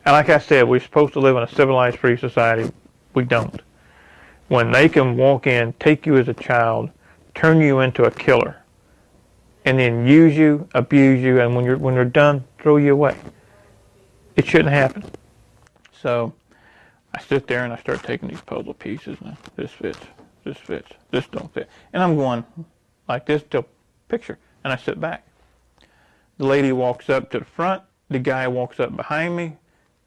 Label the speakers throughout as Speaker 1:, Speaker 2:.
Speaker 1: And like I said, we're supposed to live in a civilized, free society. We don't. When they can walk in, take you as a child, turn you into a killer, and then use you, abuse you, and when they're done, throw you away. It shouldn't happen. So I sit there and I start taking these puzzle pieces. Now, this fits, this don't fit, and I'm going like this till picture, and I sit back. The lady walks up to the front. The guy walks up behind me.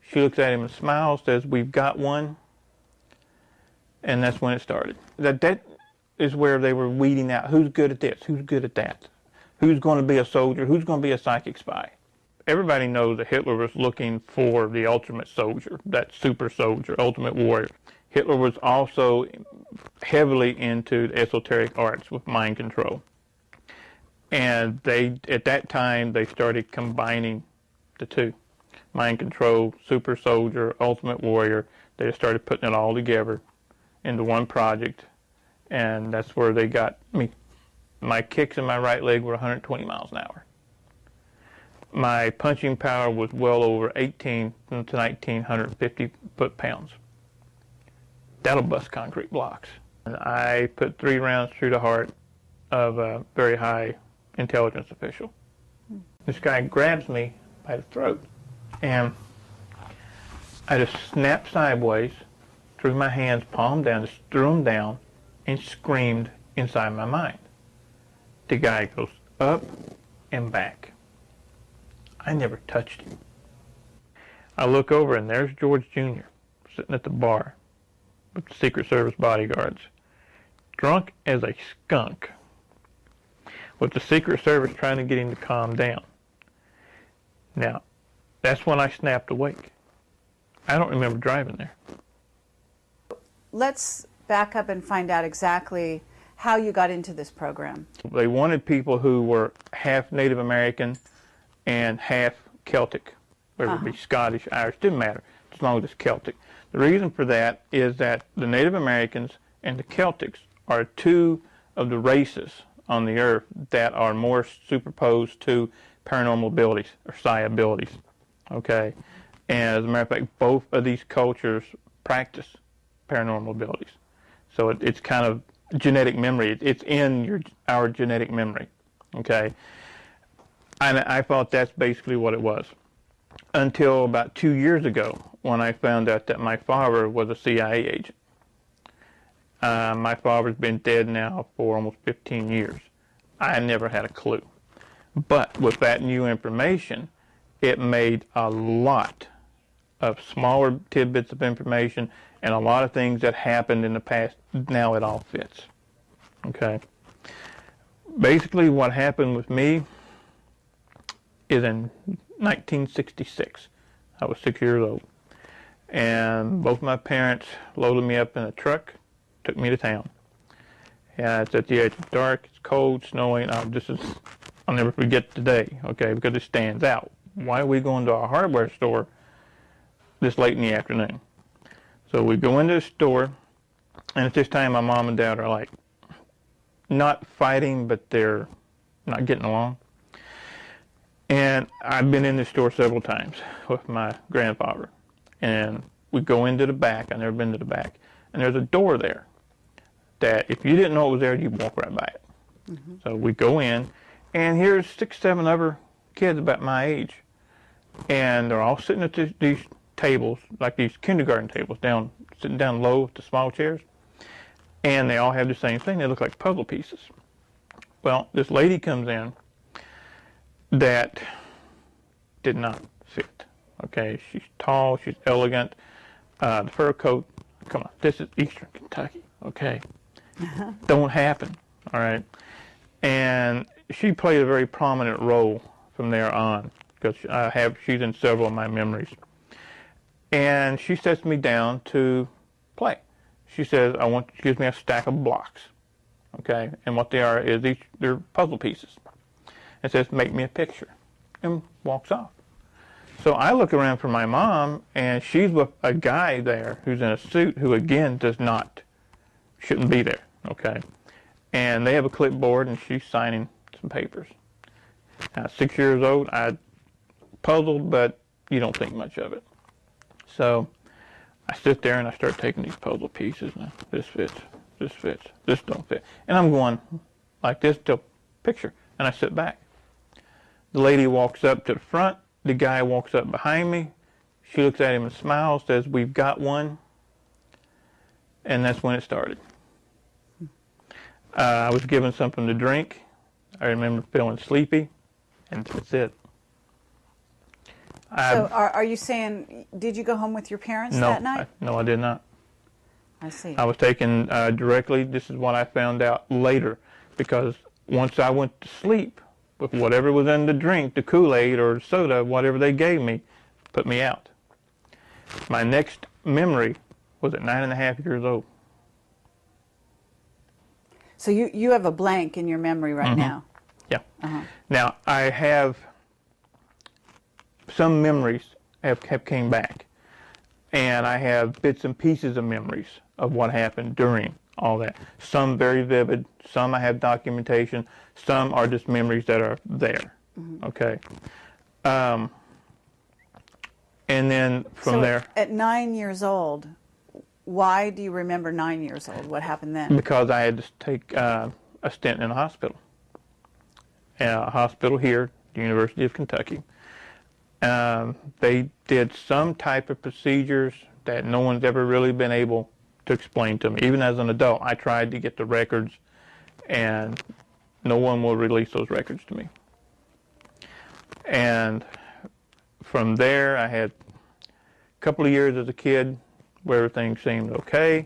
Speaker 1: She looks at him and smiles, says, "We've got one." And that's when it started. That is where they were weeding out who's good at this, who's good at that, who's going to be a soldier, who's going to be a psychic spy. Everybody knows that Hitler was looking for the ultimate soldier, that super soldier, ultimate warrior. Hitler was also heavily into the esoteric arts with mind control. And at that time, they started combining the two. Mind control, super soldier, ultimate warrior. They just started putting it all together into one project, and that's where they got me. My kicks in my right leg were 120 miles an hour. My punching power was well over 18 to 1,950 foot-pounds. That'll bust concrete blocks. And I put 3 rounds through the heart of a very high intelligence official. This guy grabs me by the throat, and I just snapped sideways, threw my hands palm down, just threw them down, and screamed inside my mind. The guy goes up and back. I never touched him. I look over, and there's George Jr. sitting at the bar with the Secret Service bodyguards, drunk as a skunk, with the Secret Service trying to get him to calm down. Now, that's when I snapped awake. I don't remember driving there.
Speaker 2: Let's back up and find out exactly how you got into this program.
Speaker 1: They wanted people who were half Native American and half Celtic, whether it be Scottish, Irish, didn't matter, as long as it's Celtic. The reason for that is that the Native Americans and the Celtics are 2 of the races on the earth that are more superposed to paranormal abilities or psi abilities. Okay, and as a matter of fact, both of these cultures practice paranormal abilities. So it's kind of genetic memory. It's in our genetic memory. Okay, and I thought that's basically what it was until about 2 years ago when I found out that my father was a CIA agent. My father's been dead now for almost 15 years. I never had a clue. But with that new information, it made a lot of smaller tidbits of information and a lot of things that happened in the past. Now it all fits. Okay. Basically what happened with me is in 1966. I was 6 years old. And both my parents loaded me up in a truck, took me to town. Yeah, it's at the edge. It's dark, it's cold, snowing. I'll never forget the day, okay, because it stands out. Why are we going to a hardware store this late in the afternoon? So we go into the store, and at this time my mom and dad are like not fighting, but they're not getting along. And I've been in this store several times with my grandfather. And we go into the back. I've never been to the back. And there's a door there that if you didn't know it was there, you'd walk right by it. Mm-hmm. So we go in, and here's 6, 7 other kids about my age. And they're all sitting at these tables, like these kindergarten tables, sitting down low with the small chairs. And they all have the same thing. They look like puzzle pieces. Well, this lady comes in that did not fit. Okay, she's tall, she's elegant. The fur coat come on, this is Eastern Kentucky, okay? Don't happen, all right? And she played a very prominent role from there on, because she's in several of my memories. And she sets me down to play. She says, she gives me a stack of blocks, okay? And what they are is they're puzzle pieces. It says, make me a picture, and walks off. So I look around for my mom, and she's with a guy there who's in a suit who, again, shouldn't be there, okay? And they have a clipboard, and she's signing some papers. Now, 6 years old, I puzzled, but you don't think much of it. So I sit there, and I start taking these puzzle pieces. Now, this fits, this don't fit. And I'm going like this till picture, and I sit back. The lady walks up to the front. The guy walks up behind me. She looks at him and smiles, says, we've got one. And that's when it started. I was given something to drink. I remember feeling sleepy, and that's it.
Speaker 2: So are you saying, did you go home with your parents that night?
Speaker 1: No, I did not.
Speaker 2: I see.
Speaker 1: I was taken directly. This is what I found out later, because once I went to sleep, with whatever was in the drink, the Kool-Aid or soda, whatever they gave me, put me out. My next memory was at 9.5 years old.
Speaker 2: So you have a blank in your memory right now.
Speaker 1: Yeah. Now, I have some memories have came back, and I have bits and pieces of memories of what happened during all that. Some very vivid, some I have documentation, some are just memories that are there, okay? And then from there...
Speaker 2: At 9 years old, why do you remember 9 years old? What happened then?
Speaker 1: Because I had to take a stint in a hospital. A hospital here, the University of Kentucky. They did some type of procedures that no one's ever really been able to explain to me. Even as an adult, I tried to get the records, and no one will release those records to me. And from there, I had a couple of years as a kid where everything seemed okay,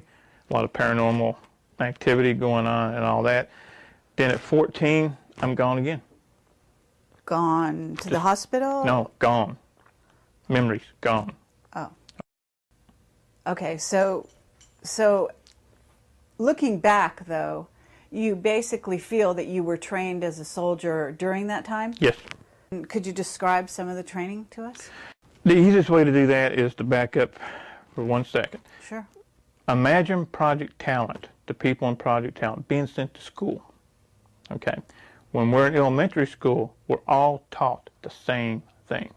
Speaker 1: a lot of paranormal activity going on and all that. Then at 14, I'm gone again.
Speaker 2: Gone to the hospital?
Speaker 1: No, gone. Memories, gone.
Speaker 2: Oh. Okay, so looking back, though, you basically feel that you were trained as a soldier during that time?
Speaker 1: Yes.
Speaker 2: Could you describe some of the training to us?
Speaker 1: The easiest way to do that is to back up for 1 second.
Speaker 2: Sure.
Speaker 1: Imagine Project Talent, the people in Project Talent, being sent to school. Okay. When we're in elementary school, we're all taught the same thing.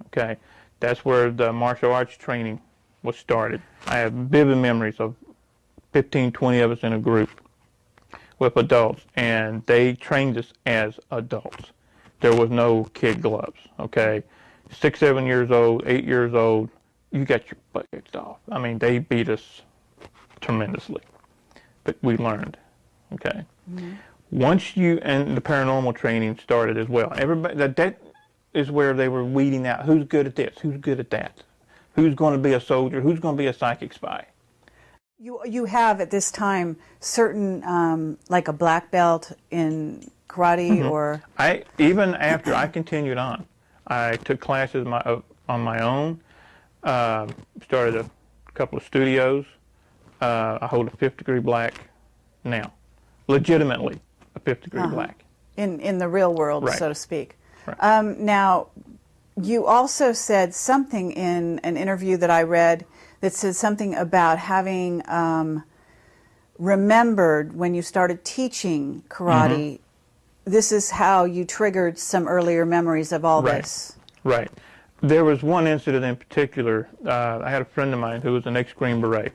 Speaker 1: Okay. That's where the martial arts training was started. I have vivid memories of 15, 20 of us in a group with adults, and they trained us as adults. There was no kid gloves, okay? 6, 7 years old, 8 years old, you got your butt kicked off. I mean, they beat us tremendously, but we learned, okay? Once and the paranormal training started as well. Everybody, that is where they were weeding out who's good at this, who's good at that, who's going to be a soldier, who's going to be a psychic spy.
Speaker 2: You have at this time certain, like a black belt in karate or...
Speaker 1: Even after I continued on, I took classes on my own, started a couple of studios. I hold a 5th degree black now, legitimately a 5th degree black.
Speaker 2: In the real world,
Speaker 1: right.
Speaker 2: so to speak.
Speaker 1: Right.
Speaker 2: Now, you also said something in an interview that I read that said something about having remembered when you started teaching karate. This is how you triggered some earlier memories of all this.
Speaker 1: Right. There was one incident in particular. I had a friend of mine who was an ex-Green Beret,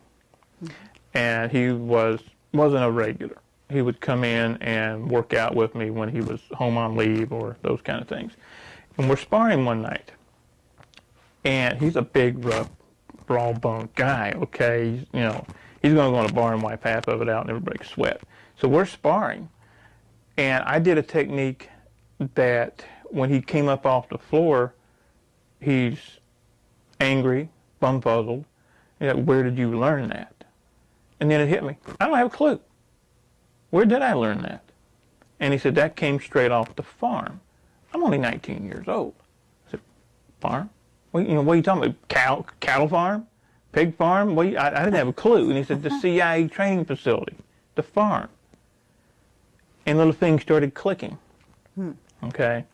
Speaker 1: and he wasn't a regular. He would come in and work out with me when he was home on leave or those kind of things. And we're sparring one night, and he's a big, rough, raw-boned guy, okay? He's going to go in a bar and wipe half of it out and everybody can sweat. So we're sparring, and I did a technique that when he came up off the floor, he's angry, bumfuzzled. Where did you learn that? And then it hit me. I don't have a clue. Where did I learn that? And he said, that came straight off the farm. I'm only 19 years old. I said, farm? What are you talking about? Cattle farm? Pig farm? I didn't have a clue. And he said, the CIA training facility, the farm. And little things started clicking. Okay?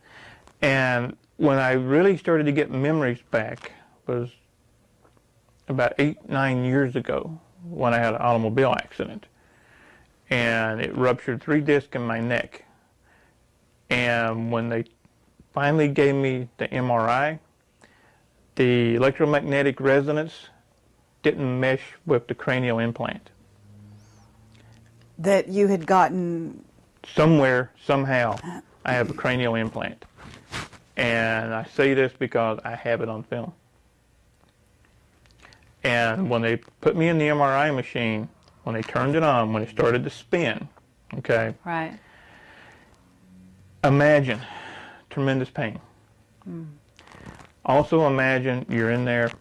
Speaker 1: And when I really started to get memories back was about 8-9 years ago when I had an automobile accident. And it ruptured 3 discs in my neck. And when they finally gave me the MRI, the electromagnetic resonance didn't mesh with the cranial implant.
Speaker 2: That you had gotten...
Speaker 1: Somewhere, somehow, I have a cranial implant. And I say this because I have it on film. And when they put me in the MRI machine, when they turned it on, when it started to spin, okay?
Speaker 2: Right.
Speaker 1: Imagine tremendous pain. Also imagine you're in there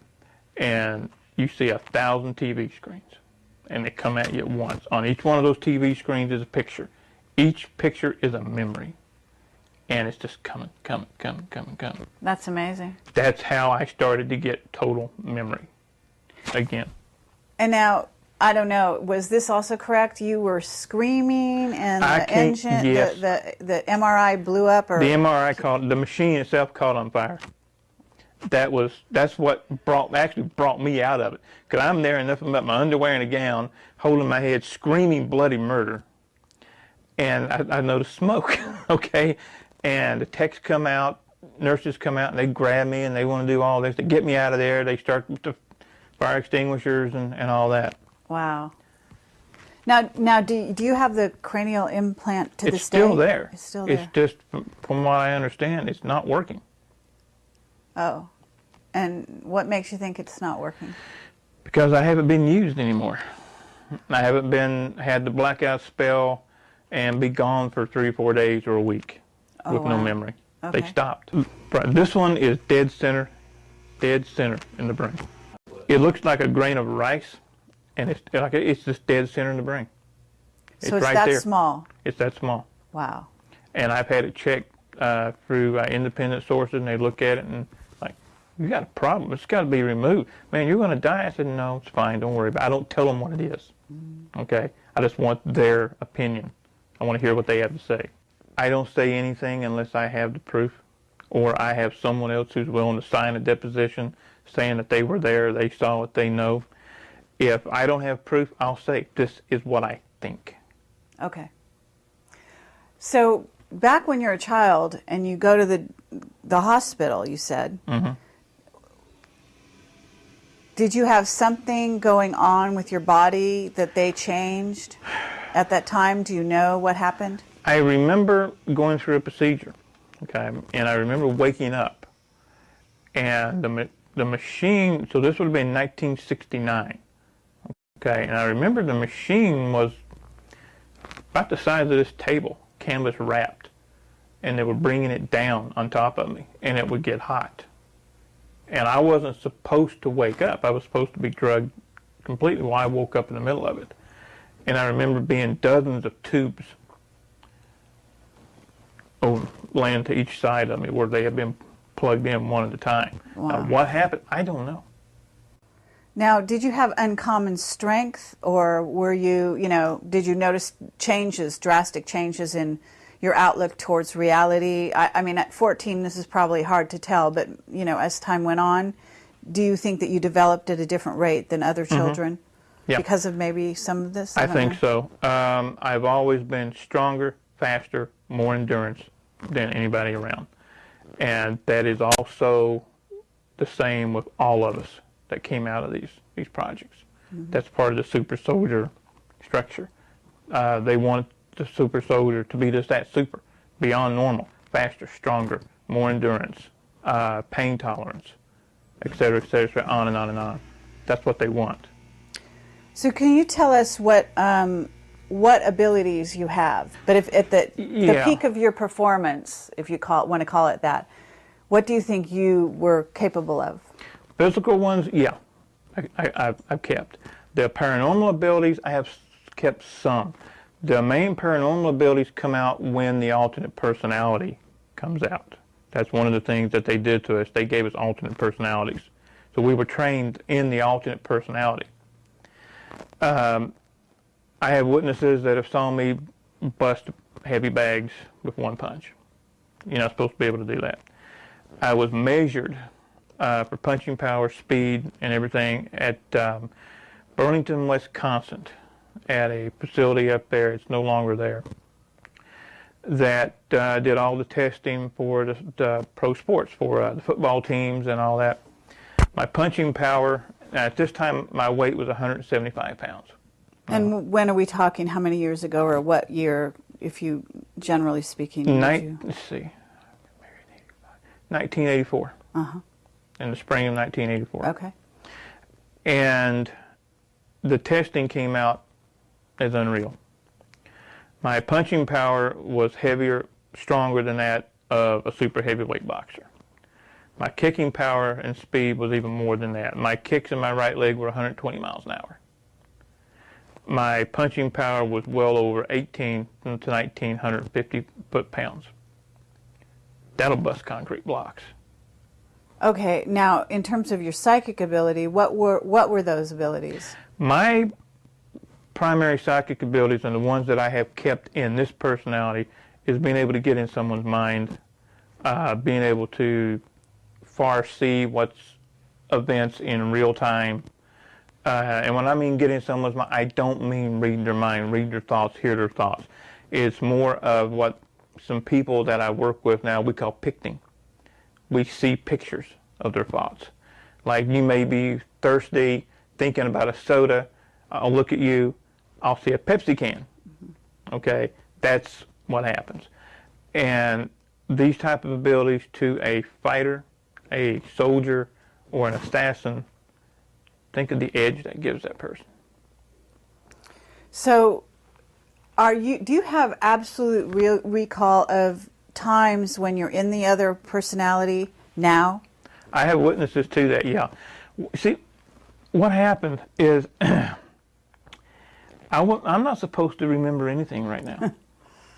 Speaker 1: and you see 1,000 TV screens and they come at you at once. On each one of those TV screens is a picture. Each picture is a memory. And it's just coming.
Speaker 2: That's amazing.
Speaker 1: That's how I started to get total memory again.
Speaker 2: And now, I don't know, was this also correct? You were screaming and the engine,
Speaker 1: yes.
Speaker 2: the MRI blew up? Or
Speaker 1: The MRI the machine itself caught on fire. That's what actually brought me out of it. Because I'm there in nothing but my underwear and a gown, holding my head, screaming bloody murder. And I noticed smoke, okay? And the techs come out, nurses come out, and they grab me and they want to do all this. They get me out of there. They start with the fire extinguishers and all that.
Speaker 2: Wow. Now, do you have the cranial implant to this day?
Speaker 1: It's still there.
Speaker 2: It's still there.
Speaker 1: It's just, from what I understand, it's not working.
Speaker 2: Oh. And what makes you think it's not working?
Speaker 1: Because I haven't been used anymore. I haven't had the blackout spell and be gone for 3 or 4 days or a week with no memory.
Speaker 2: Okay.
Speaker 1: They stopped. This one is dead center in the brain. It looks like a grain of rice, and it's just dead center in the brain.
Speaker 2: So it's right that there. Small?
Speaker 1: It's that small.
Speaker 2: Wow.
Speaker 1: And I've had it checked through independent sources, and they look at it and like, you got a problem. It's got to be removed. Man, you're going to die. I said, no, it's fine. Don't worry about it. I don't tell them what it is. Okay? I just want their opinion. I want to hear what they have to say. I don't say anything unless I have the proof, or I have someone else who's willing to sign a deposition saying that they were there, they saw it, they know. If I don't have proof, I'll say, this is what I think.
Speaker 2: Okay. So back when you're a child and you go to the hospital, you said, did you have something going on with your body that they changed at that time? Do you know what happened?
Speaker 1: I remember going through a procedure, okay, and I remember waking up, and the machine, so this would have been 1969, okay, and I remember the machine was about the size of this table, canvas wrapped, and they were bringing it down on top of me, and it would get hot. And I wasn't supposed to wake up. I was supposed to be drugged completely while I woke up in the middle of it. And I remember being dozens of tubes laying to each side of me where they had been plugged in one at a time.
Speaker 2: Wow.
Speaker 1: Now, what happened? I don't know.
Speaker 2: Now, did you have uncommon strength, or were you, did you notice drastic changes in your outlook towards reality? I mean, at 14, this is probably hard to tell, but, as time went on, do you think that you developed at a different rate than other children?
Speaker 1: Yeah.
Speaker 2: Because of maybe some of this?
Speaker 1: I think so. I've always been stronger, faster, more endurance than anybody around. And that is also the same with all of us that came out of these projects. That's part of the super soldier structure. They want the super soldier to be just that super, beyond normal, faster, stronger, more endurance, pain tolerance, et cetera, on and on and on. That's what they want.
Speaker 2: So can you tell us what abilities you have? But if at the peak of your performance, if you want to call it that, what do you think you were capable of?
Speaker 1: Physical ones, yeah, I've kept. The paranormal abilities, I have kept some. The main paranormal abilities come out when the alternate personality comes out. That's one of the things that they did to us. They gave us alternate personalities. So we were trained in the alternate personality. I have witnesses that have saw me bust heavy bags with one punch. You're not supposed to be able to do that. I was measured for punching power, speed, and everything at Burlington, Wisconsin, at a facility up there. It's no longer there. That did all the testing for the pro sports, for the football teams and all that. My punching power, at this time, my weight was 175 pounds.
Speaker 2: And when are we talking? How many years ago, or what year, if you, generally speaking?
Speaker 1: Let's see, 1984.
Speaker 2: Uh-huh.
Speaker 1: In the spring of 1984.
Speaker 2: Okay.
Speaker 1: And the testing came out as unreal. My punching power was heavier, stronger than that of a super heavyweight boxer. My kicking power and speed was even more than that. My kicks in my right leg were 120 miles an hour. My punching power was well over 18 to 1,950 foot-pounds. That'll bust concrete blocks.
Speaker 2: Okay, now in terms of your psychic ability, what were those abilities?
Speaker 1: My primary psychic abilities, and the ones that I have kept in this personality, is being able to get in someone's mind, being able to foresee what's events in real time. And when I mean get in someone's mind, I don't mean read their mind, read their thoughts, hear their thoughts. It's more of what some people that I work with now we call picting. We see pictures of their thoughts. Like you may be thirsty, thinking about a soda. I'll look at you, I'll see a Pepsi can. Okay, that's what happens. And these type of abilities to a fighter, a soldier, or an assassin, think of the edge that gives that person.
Speaker 2: So, do you have absolute recall of times when you're in the other personality now?
Speaker 1: I have witnesses to that, yeah. See, what happened is I'm not supposed to remember anything right now,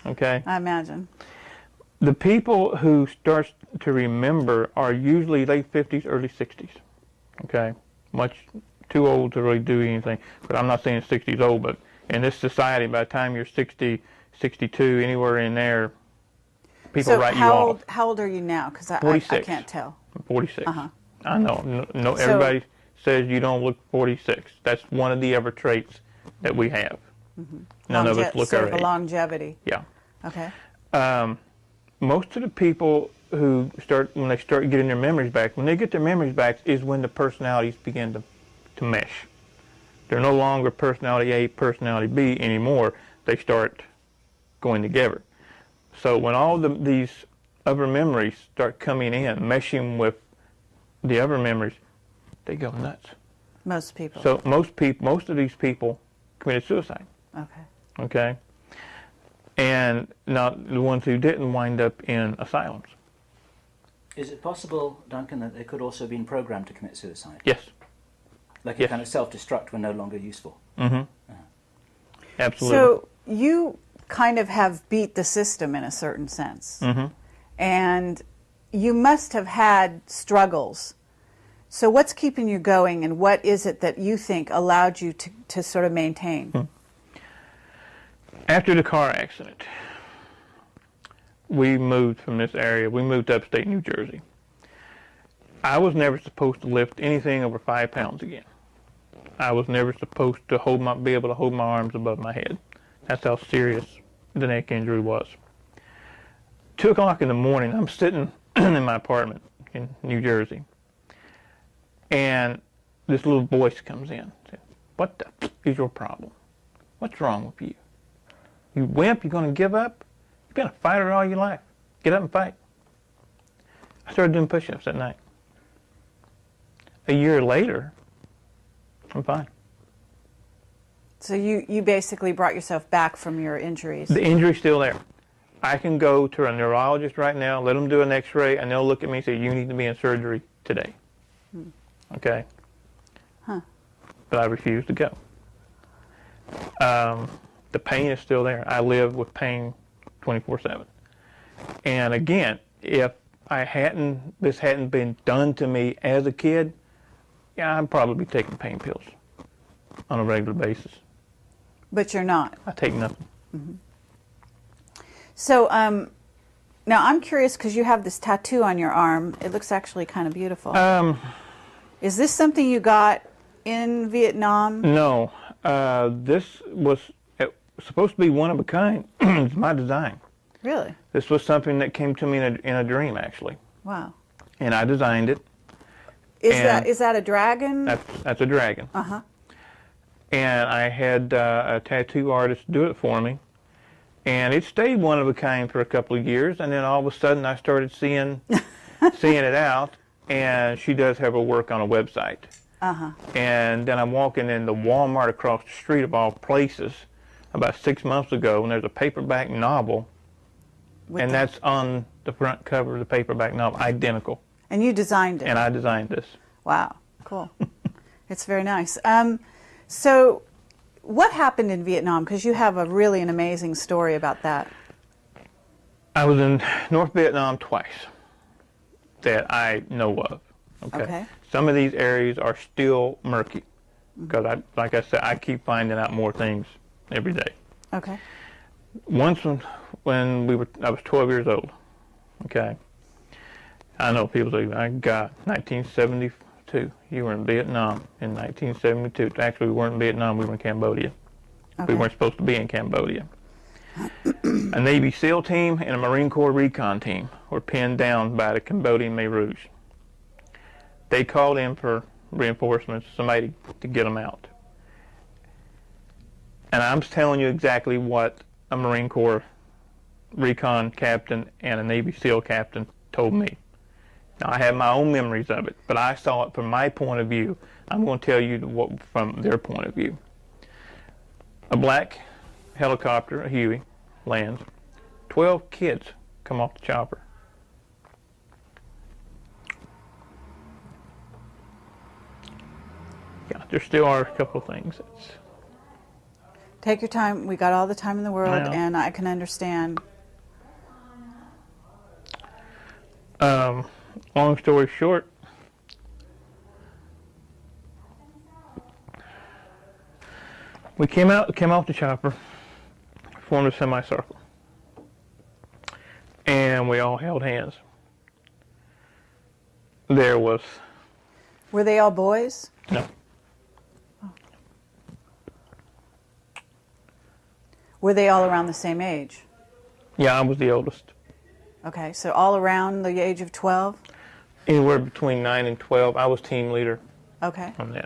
Speaker 1: okay?
Speaker 2: I imagine.
Speaker 1: The people who start to remember are usually late 50s, early 60s, okay? Much too old to really do anything. But I'm not saying 60 is old, but in this society, by the time you're 60, 62, anywhere in there, people write you off.
Speaker 2: So how old are you now? Because I can't tell.
Speaker 1: I'm 46.
Speaker 2: Uh-huh.
Speaker 1: I know. No, everybody says you don't look 46. That's one of the ever traits that we have. Mm-hmm. None of us look our age.
Speaker 2: Longevity.
Speaker 1: Yeah.
Speaker 2: Okay.
Speaker 1: Most of the people who when they start getting their memories back, when they get their memories back is when the personalities begin to mesh. They're no longer personality A, personality B anymore. They start going together. So when all these other memories start coming in, meshing with the other memories, they go nuts.
Speaker 2: Most people.
Speaker 1: So most of these people committed suicide.
Speaker 2: Okay.
Speaker 1: Okay. And now the ones who didn't wind up in asylums.
Speaker 3: Is it possible, Duncan, that they could also have been programmed to commit suicide?
Speaker 1: Yes.
Speaker 3: Like a kind of self-destruct when no longer useful?
Speaker 1: Mm-hmm.
Speaker 3: Uh-huh.
Speaker 1: Absolutely.
Speaker 2: So you kind of have beat the system in a certain sense.
Speaker 1: Mm-hmm.
Speaker 2: And you must have had struggles. So what's keeping you going, and what is it that you think allowed you to sort of maintain?
Speaker 1: After the car accident, we moved from this area. We moved to upstate New Jersey. I was never supposed to lift anything over 5 pounds again. I was never supposed to be able to hold my arms above my head. That's how serious the neck injury was. 2 o'clock in the morning, I'm sitting in my apartment in New Jersey, and this little voice comes in. Says, "What the f is your problem? What's wrong with you? You wimp, you're going to give up? You've been a fighter all your life. Get up and fight." I started doing push-ups that night. A year later, I'm fine.
Speaker 2: So you basically brought yourself back from your injuries.
Speaker 1: The injury's still there. I can go to a neurologist right now, let them do an x-ray, and they'll look at me and say, "You need to be in surgery today." Okay?
Speaker 2: Huh.
Speaker 1: But I refuse to go. The pain is still there. I live with pain 24/7. And again, if this hadn't been done to me as a kid, yeah, I'd probably be taking pain pills on a regular basis.
Speaker 2: But you're not.
Speaker 1: I take nothing.
Speaker 2: Mm-hmm. So now I'm curious because you have this tattoo on your arm. It looks actually kind of beautiful. Is this something you got in Vietnam?
Speaker 1: No. This was supposed to be one of a kind. It's my design.
Speaker 2: Really?
Speaker 1: This was something that came to me in a dream, actually.
Speaker 2: Wow.
Speaker 1: And I designed it.
Speaker 2: Is that a dragon?
Speaker 1: That's a dragon.
Speaker 2: Uh-huh.
Speaker 1: And I had a tattoo artist do it for me. And it stayed one of a kind for a couple of years, and then all of a sudden I started seeing it out, and she does have her work on a website.
Speaker 2: Uh-huh.
Speaker 1: And then I'm walking in the Walmart across the street of all places about 6 months ago, and there's a paperback novel, that's on the front cover of the paperback novel, identical.
Speaker 2: And you designed it?
Speaker 1: And I designed this.
Speaker 2: Wow, cool. It's very nice. So what happened in Vietnam? Because you have an amazing story about that.
Speaker 1: I was in North Vietnam twice that I know of. Okay. Some of these areas are still murky because, like I said, I keep finding out more things every day.
Speaker 2: Okay.
Speaker 1: Once when I was 12 years old. Okay. I know people say, my God, 1972. You were in Vietnam in 1972. Actually, we weren't in Vietnam. We were in Cambodia.
Speaker 2: Okay.
Speaker 1: We weren't supposed to be in Cambodia. A Navy SEAL team and a Marine Corps recon team were pinned down by the Cambodian Khmer Rouge. They called in for reinforcements, somebody to get them out. And I'm telling you exactly what a Marine Corps recon captain and a Navy SEAL captain told me. Now, I have my own memories of it, but I saw it from my point of view. I'm going to tell you from their point of view. A black helicopter, a Huey, lands. 12 kids come off the chopper. Yeah, there still are a couple of things.
Speaker 2: Take your time. We got all the time in the world, and I can understand.
Speaker 1: Long story short, we came off the chopper, formed a semicircle, and we all held hands.
Speaker 2: Were they all boys?
Speaker 1: No.
Speaker 2: Oh. Were they all around the same age?
Speaker 1: Yeah, I was the oldest.
Speaker 2: Okay, so all around the age of 12?
Speaker 1: Anywhere between 9 and 12. I was team leader.
Speaker 2: Okay.
Speaker 1: On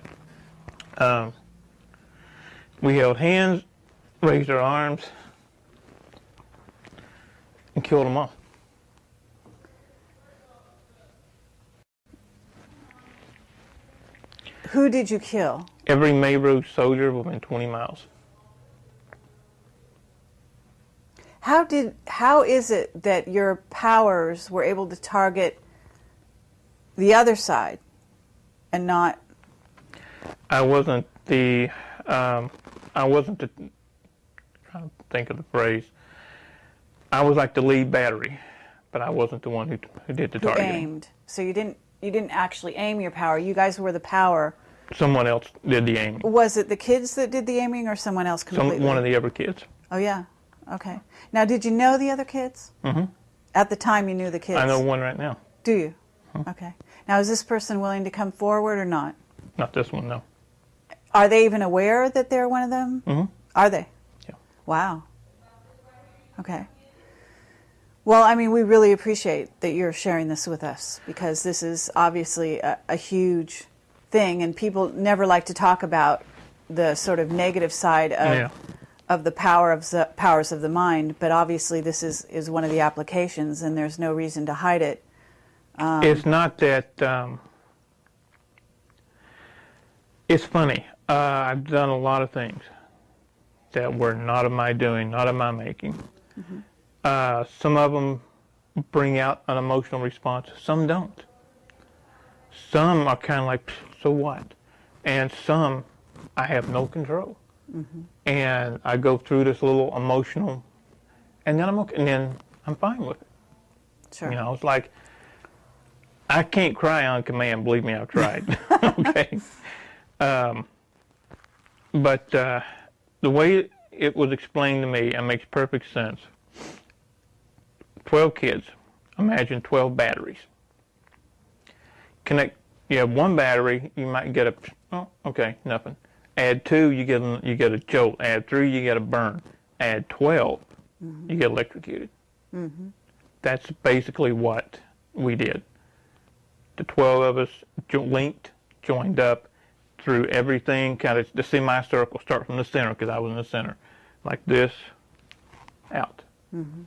Speaker 1: that. We held hands, raised our arms, and killed them all.
Speaker 2: Who did you kill?
Speaker 1: Every Khmer Rouge soldier within 20 miles.
Speaker 2: How is it that your powers were able to target the other side and not?
Speaker 1: I wasn't the trying to think of the phrase. I was like the lead battery, but I wasn't the one who did the targeting.
Speaker 2: Aimed. So you didn't actually aim your power. You guys were the power.
Speaker 1: Someone else did the aiming.
Speaker 2: Was it the kids that did the aiming, or someone else completely?
Speaker 1: One of the other kids.
Speaker 2: Oh yeah. Okay. Now, did you know the other kids?
Speaker 1: Mm-hmm.
Speaker 2: At the time, you knew the kids.
Speaker 1: I know one right now.
Speaker 2: Do you? Okay. Now, is this person willing to come forward or not?
Speaker 1: Not this one, no.
Speaker 2: Are they even aware that they're one of them?
Speaker 1: Mm-hmm.
Speaker 2: Are they?
Speaker 1: Yeah.
Speaker 2: Wow. Okay. Well, I mean, we really appreciate that you're sharing this with us, because this is obviously a huge thing, and people never like to talk about the sort of negative side of the powers of the mind, but obviously this is one of the applications, and there's no reason to hide it.
Speaker 1: It's not that. It's funny. I've done a lot of things that were not of my doing, not of my making. Mm-hmm. Some of them bring out an emotional response. Some don't. Some are kind of like, so what? And some, I have no control. and I go through this little emotional, and then I'm okay, and then I'm fine with it.
Speaker 2: Sure.
Speaker 1: You know, it's like, I can't cry on command. Believe me, I've tried. Okay. But the way it was explained to me, it makes perfect sense. 12 kids. Imagine 12 batteries. You have one battery, you might get nothing. Add 2, you get a jolt. Add 3, you get a burn. Add 12, you get electrocuted. That's basically what we did. The 12 of us joined up through everything, kind of the semicircle, start from the center, because I was in the center, like this, out. And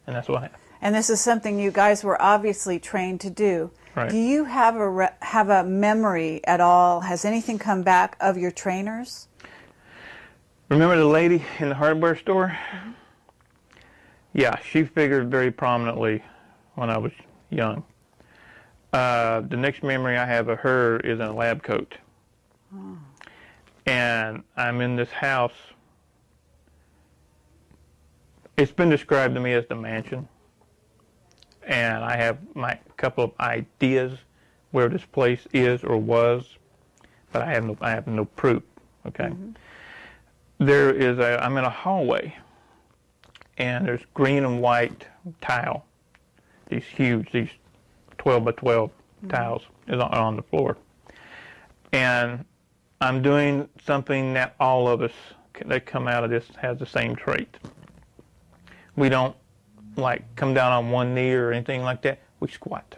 Speaker 1: that's what happened.
Speaker 2: And this is something you guys were obviously trained to do.
Speaker 1: Right.
Speaker 2: Do you have a memory at all? Has anything come back of your trainers?
Speaker 1: Remember the lady in the hardware store? Yeah, she figured very prominently when I was young. The next memory I have of her is in a lab coat. And I'm in this house. It's been described to me as the mansion. And I have my couple of ideas where this place is or was, but I have no proof. Okay. I'm in a hallway, and there's green and white tile. These 12 by 12 tiles is on the floor. And I'm doing something that all of us that come out of this has the same trait. We don't come down on one knee or anything like that. We squat.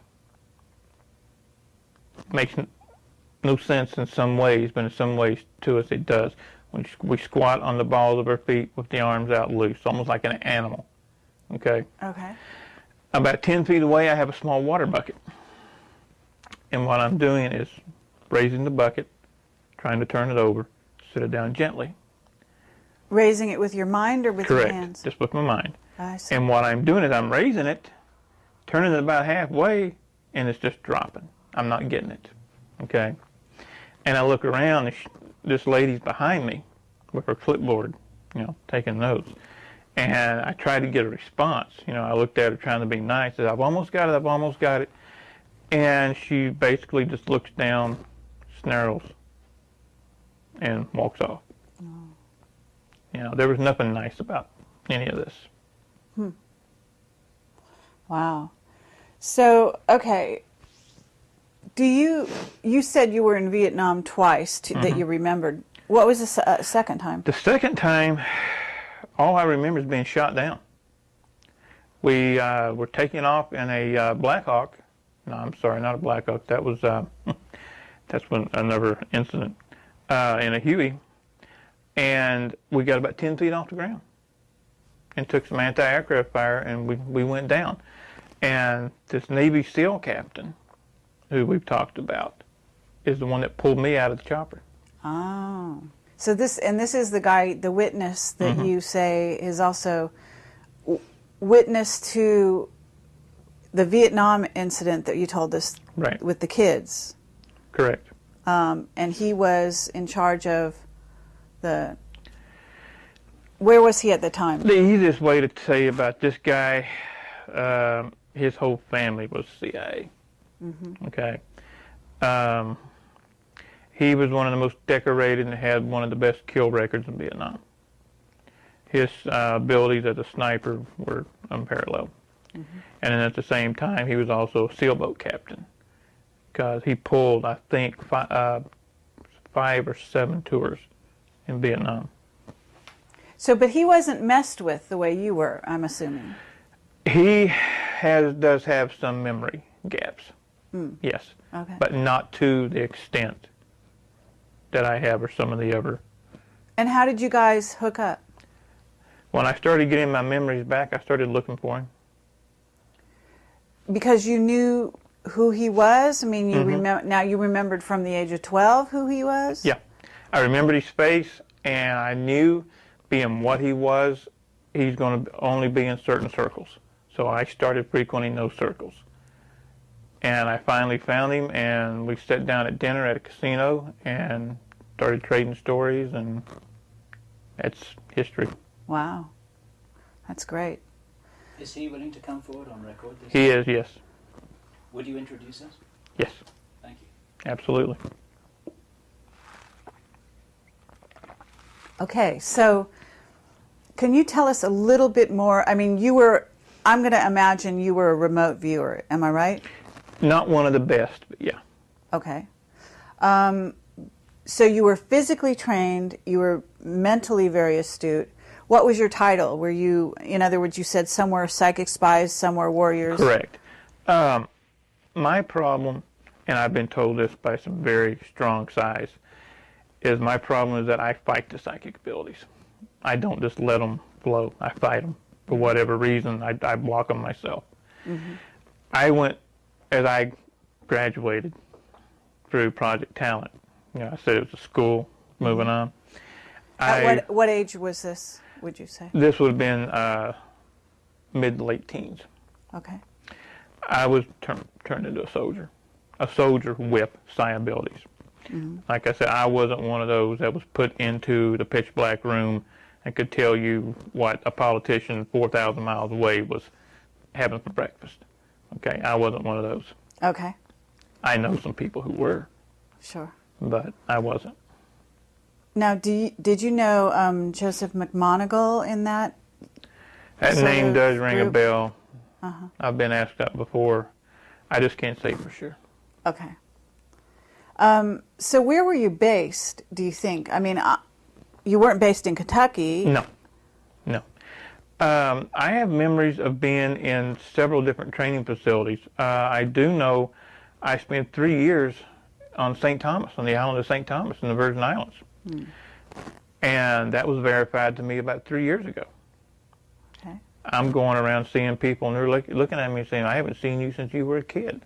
Speaker 1: Makes no sense in some ways, but in some ways to us it does. We squat on the balls of our feet with the arms out loose, almost like an animal. Okay?
Speaker 2: Okay.
Speaker 1: About 10 feet away, I have a small water bucket. And what I'm doing is raising the bucket, trying to turn it over, sit it down gently.
Speaker 2: Raising it with your mind or with
Speaker 1: Correct.
Speaker 2: your hands?
Speaker 1: Just with my mind.
Speaker 2: I see.
Speaker 1: And what I'm doing is I'm raising it, turning it about halfway, and it's just dropping. I'm not getting it. Okay? And I look around, and this lady's behind me with her clipboard, taking notes. And I tried to get a response. I looked at her trying to be nice. Said, I've almost got it. And she basically just looks down, snarls, and walks off. There was nothing nice about any of this.
Speaker 2: Wow. So, okay. You said you were in Vietnam twice that you remembered. What was the second time?
Speaker 1: The second time, all I remember is being shot down. We were taking off in a Black Hawk. No, I'm sorry, not a Black Hawk. That was that's another incident in a Huey, and we got about 10 feet off the ground, and took some anti-aircraft fire, and we went down. And this Navy SEAL captain, who we've talked about, is the one that pulled me out of the chopper.
Speaker 2: Oh. So this is the guy, the witness that you say is also witness to the Vietnam incident that you told us with the kids.
Speaker 1: Correct.
Speaker 2: And he was in charge of where was he at the time?
Speaker 1: The easiest way to say about this guy, his whole family was CIA. Okay. He was one of the most decorated and had one of the best kill records in Vietnam. His abilities as a sniper were unparalleled. And then at the same time, he was also a sailboat captain, because he pulled, I think, 5 or 7 tours in Vietnam.
Speaker 2: So, but he wasn't messed with the way you were, I'm assuming.
Speaker 1: He does have some memory gaps, yes, but not to the extent that I have or some of the other.
Speaker 2: And how did you guys hook up?
Speaker 1: When I started getting my memories back, I started looking for him.
Speaker 2: Because you knew who he was? I mean, now you remembered from the age of 12 who he was?
Speaker 1: Yeah. I remembered his face, and I knew, being what he was, he's going to only be in certain circles. So I started frequenting those circles. And I finally found him, and we sat down at dinner at a casino and started trading stories, and That's history.
Speaker 2: Wow. That's great.
Speaker 3: Is he willing to come forward on record?
Speaker 1: He is, yes.
Speaker 3: Would you introduce us?
Speaker 1: Yes,
Speaker 3: Thank you.
Speaker 1: absolutely.
Speaker 2: Okay, so can you tell us a little bit more? I mean, I'm going to imagine you were a remote viewer. Am I right?
Speaker 1: Not one of the best, but yeah.
Speaker 2: Okay. So you were physically trained, you were mentally very astute. What was your title? Were you, in other words, you said some were psychic spies, some were warriors?
Speaker 1: Correct. My problem, and I've been told this by some very strong spies, is my problem is that I fight the psychic abilities. I don't just let them flow. I fight them for whatever reason. I block them myself. Mm-hmm. I went, as I graduated through Project Talent, I said it was a school, moving on.
Speaker 2: At what age was this, would you say?
Speaker 1: This would have been mid to late teens.
Speaker 2: Okay.
Speaker 1: I was turned into a soldier with psi abilities. Mm-hmm. Like I said, I wasn't one of those that was put into the pitch black room and could tell you what a politician 4,000 miles away was having for breakfast. Okay, I wasn't one of those.
Speaker 2: Okay.
Speaker 1: I know some people who were.
Speaker 2: Sure.
Speaker 1: But I wasn't.
Speaker 2: Now, did you know Joseph McMonigal in that?
Speaker 1: That name does ring a bell.
Speaker 2: Uh-huh.
Speaker 1: I've been asked that before. I just can't say for sure.
Speaker 2: Okay. So where were you based, do you think? I mean, you weren't based in Kentucky.
Speaker 1: No. I have memories of being in several different training facilities. I do know I spent 3 years on St. Thomas, on the island of St. Thomas in the Virgin Islands. And that was verified to me about 3 years ago.
Speaker 2: Okay.
Speaker 1: I'm going around seeing people, and they're looking at me and saying, I haven't seen you since you were a kid.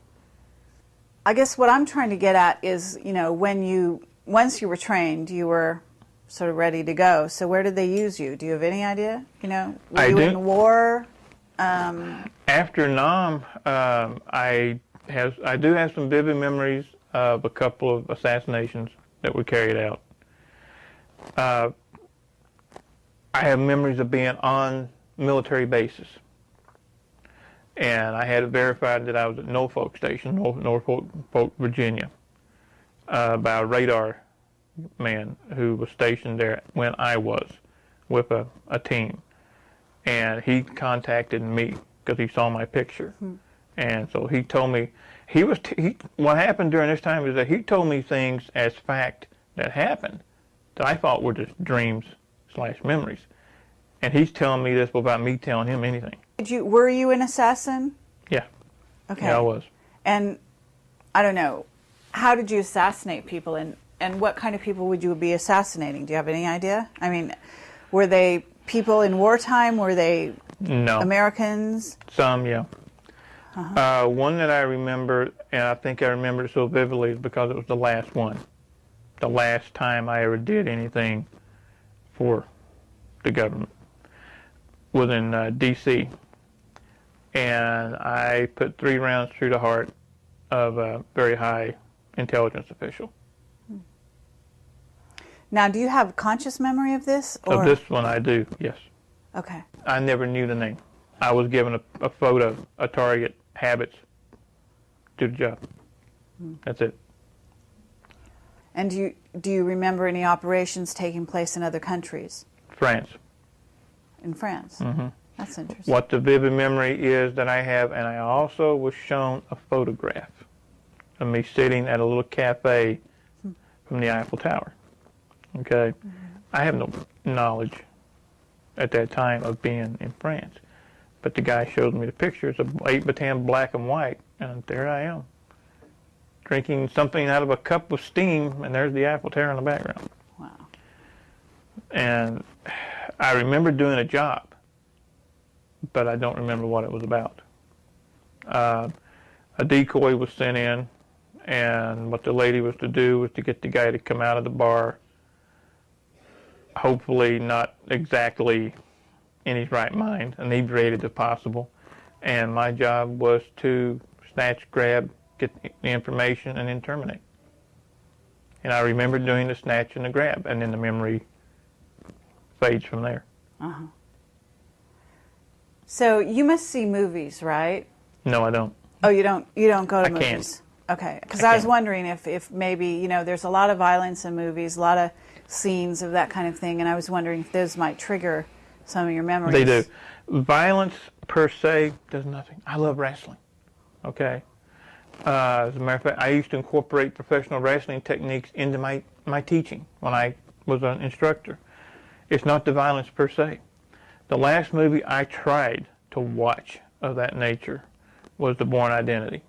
Speaker 2: I guess what I'm trying to get at is, once you were trained, you were sort of ready to go. So where did they use you? Do you have any idea? Were you in war?
Speaker 1: After Nam, I do have some vivid memories of a couple of assassinations that were carried out. I have memories of being on military bases. And I had it verified that I was at Norfolk Station, Norfolk, Virginia, by a radar man who was stationed there when I was with a team. And he contacted me because he saw my picture. And so he told me, what happened during this time is that he told me things as fact that happened that I thought were just dreams/memories. And he's telling me this without me telling him anything.
Speaker 2: Were you an assassin?
Speaker 1: Yeah.
Speaker 2: Okay.
Speaker 1: Yeah, I was.
Speaker 2: And I don't know, how did you assassinate people, and what kind of people would you be assassinating? Do you have any idea? I mean, were they people in wartime? Were they Americans?
Speaker 1: Some, yeah. One that I remember, and I think I remember it so vividly, is because it was the last one. The last time I ever did anything for the government was in D.C. And I put 3 rounds through the heart of a very high intelligence official.
Speaker 2: Now, do you have conscious memory of this?
Speaker 1: Of this one, I do, yes.
Speaker 2: Okay.
Speaker 1: I never knew the name. I was given a photo, a target, habits, do the job. That's it.
Speaker 2: And do you remember any operations taking place in other countries?
Speaker 1: France.
Speaker 2: In France?
Speaker 1: Mm-hmm.
Speaker 2: That's interesting.
Speaker 1: What the vivid memory is that I have, and I also was shown a photograph of me sitting at a little cafe from the Eiffel Tower. Okay? Mm-hmm. I have no knowledge at that time of being in France. But the guy showed me the picture. It's a 8x10 black and white, and there I am, drinking something out of a cup of steam, and there's the Eiffel Tower in the background.
Speaker 2: Wow.
Speaker 1: And I remember doing a job, but I don't remember what it was about. A decoy was sent in, and what the lady was to do was to get the guy to come out of the bar, hopefully not exactly in his right mind, inebriated if possible. And my job was to snatch, grab, get the information, and then terminate. And I remember doing the snatch and the grab, and then the memory fades from there.
Speaker 2: Uh-huh. So you must see movies, right?
Speaker 1: No, I don't.
Speaker 2: Oh, you don't go to
Speaker 1: I can't.
Speaker 2: movies? Okay, because I was
Speaker 1: can't.
Speaker 2: wondering if maybe, you know, there's a lot of violence in movies, a lot of scenes of that kind of thing, and I was wondering if those might trigger some of your memories.
Speaker 1: They do. Violence per se does nothing. I love wrestling. Okay. As a matter of fact, I used to incorporate professional wrestling techniques into my teaching when I was an instructor. It's not the violence per se. The last movie I tried to watch of that nature was The Bourne Identity.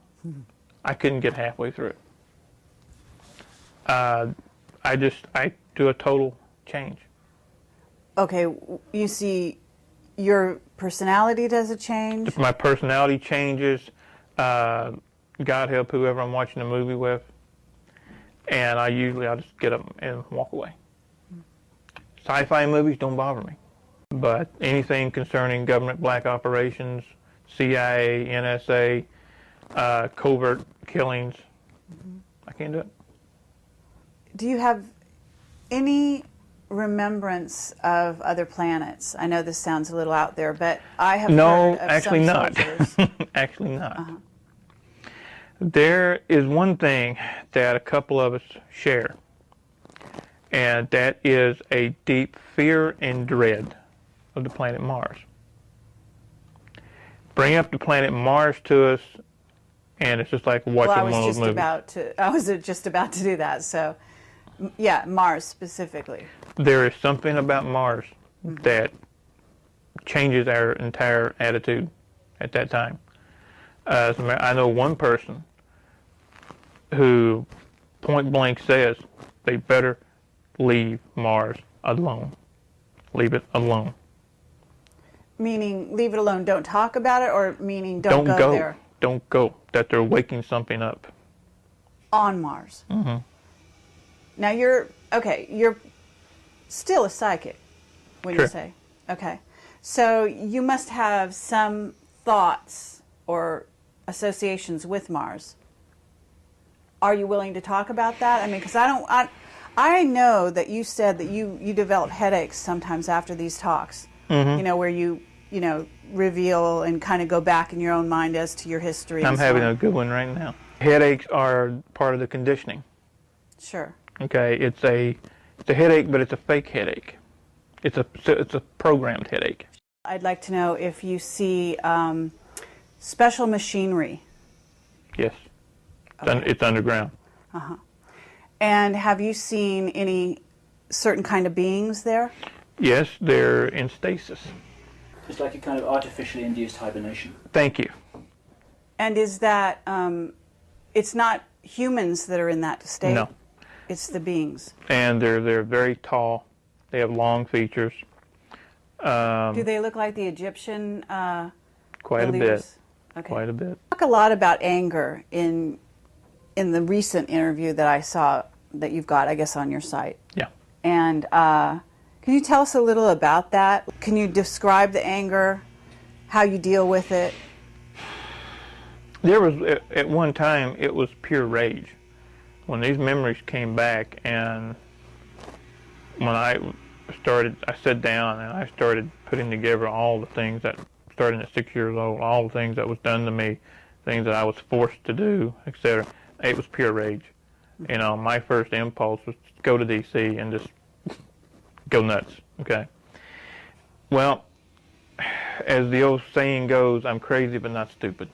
Speaker 1: I couldn't get halfway through it. I do a total change.
Speaker 2: Okay, you see your personality does a change?
Speaker 1: My personality changes. God help whoever I'm watching a movie with. And I'll just get up and walk away. Sci-fi movies don't bother me. But anything concerning government black operations, CIA, NSA, covert killings, I can't do it.
Speaker 2: Do you have any remembrance of other planets? I know this sounds a little out there, but I have heard of
Speaker 1: actually
Speaker 2: some
Speaker 1: not.
Speaker 2: soldiers.
Speaker 1: Actually not. There is one thing that a couple of us share, and that is a deep fear and dread of the planet Mars. Bring up the planet Mars to us, and it's just like watching one of those movies.
Speaker 2: I was just about to do that. So, yeah, Mars specifically.
Speaker 1: There is something about Mars that changes our entire attitude at that time. I know one person who point blank says they better leave Mars alone. Leave it alone.
Speaker 2: Meaning leave it alone, don't talk about it, or meaning don't go there?
Speaker 1: Don't go. That they're waking something up.
Speaker 2: On Mars.
Speaker 1: Mm-hmm.
Speaker 2: Now you're still a psychic, when
Speaker 1: Sure.
Speaker 2: you say. Okay. So you must have some thoughts or associations with Mars. Are you willing to talk about that? I mean, because I know that you said that you develop headaches sometimes after these talks.
Speaker 1: Mm-hmm.
Speaker 2: You know, where you reveal and kind of go back in your own mind as to your history.
Speaker 1: I'm having a good one right now. Headaches are part of the conditioning.
Speaker 2: Sure.
Speaker 1: Okay, it's a headache, but it's a fake headache. It's a programmed headache.
Speaker 2: I'd like to know if you see special machinery.
Speaker 1: Yes,
Speaker 2: Okay.
Speaker 1: it's underground.
Speaker 2: Uh-huh. And have you seen any certain kind of beings there?
Speaker 1: Yes, they're in stasis.
Speaker 3: It's like a kind of artificially induced hibernation.
Speaker 1: Thank you.
Speaker 2: And is that, it's not humans that are in that state?
Speaker 1: No.
Speaker 2: It's the beings.
Speaker 1: And they're very tall. They have long features.
Speaker 2: Do they look like the Egyptian
Speaker 1: Quite a bit.
Speaker 2: leaders? Okay.
Speaker 1: Quite a bit.
Speaker 2: Talk a lot about anger in the recent interview that I saw that you've got, I guess, on your site.
Speaker 1: Yeah.
Speaker 2: And can you tell us a little about that? Can you describe the anger, how you deal with it?
Speaker 1: There was, at one time, it was pure rage. When these memories came back, and when I sat down and I started putting together all the things that, starting at 6 years old, all the things that was done to me, things that I was forced to do, etc. It was pure rage. You know, my first impulse was to go to D.C. and just go nuts, okay? Well, as the old saying goes, I'm crazy but not stupid,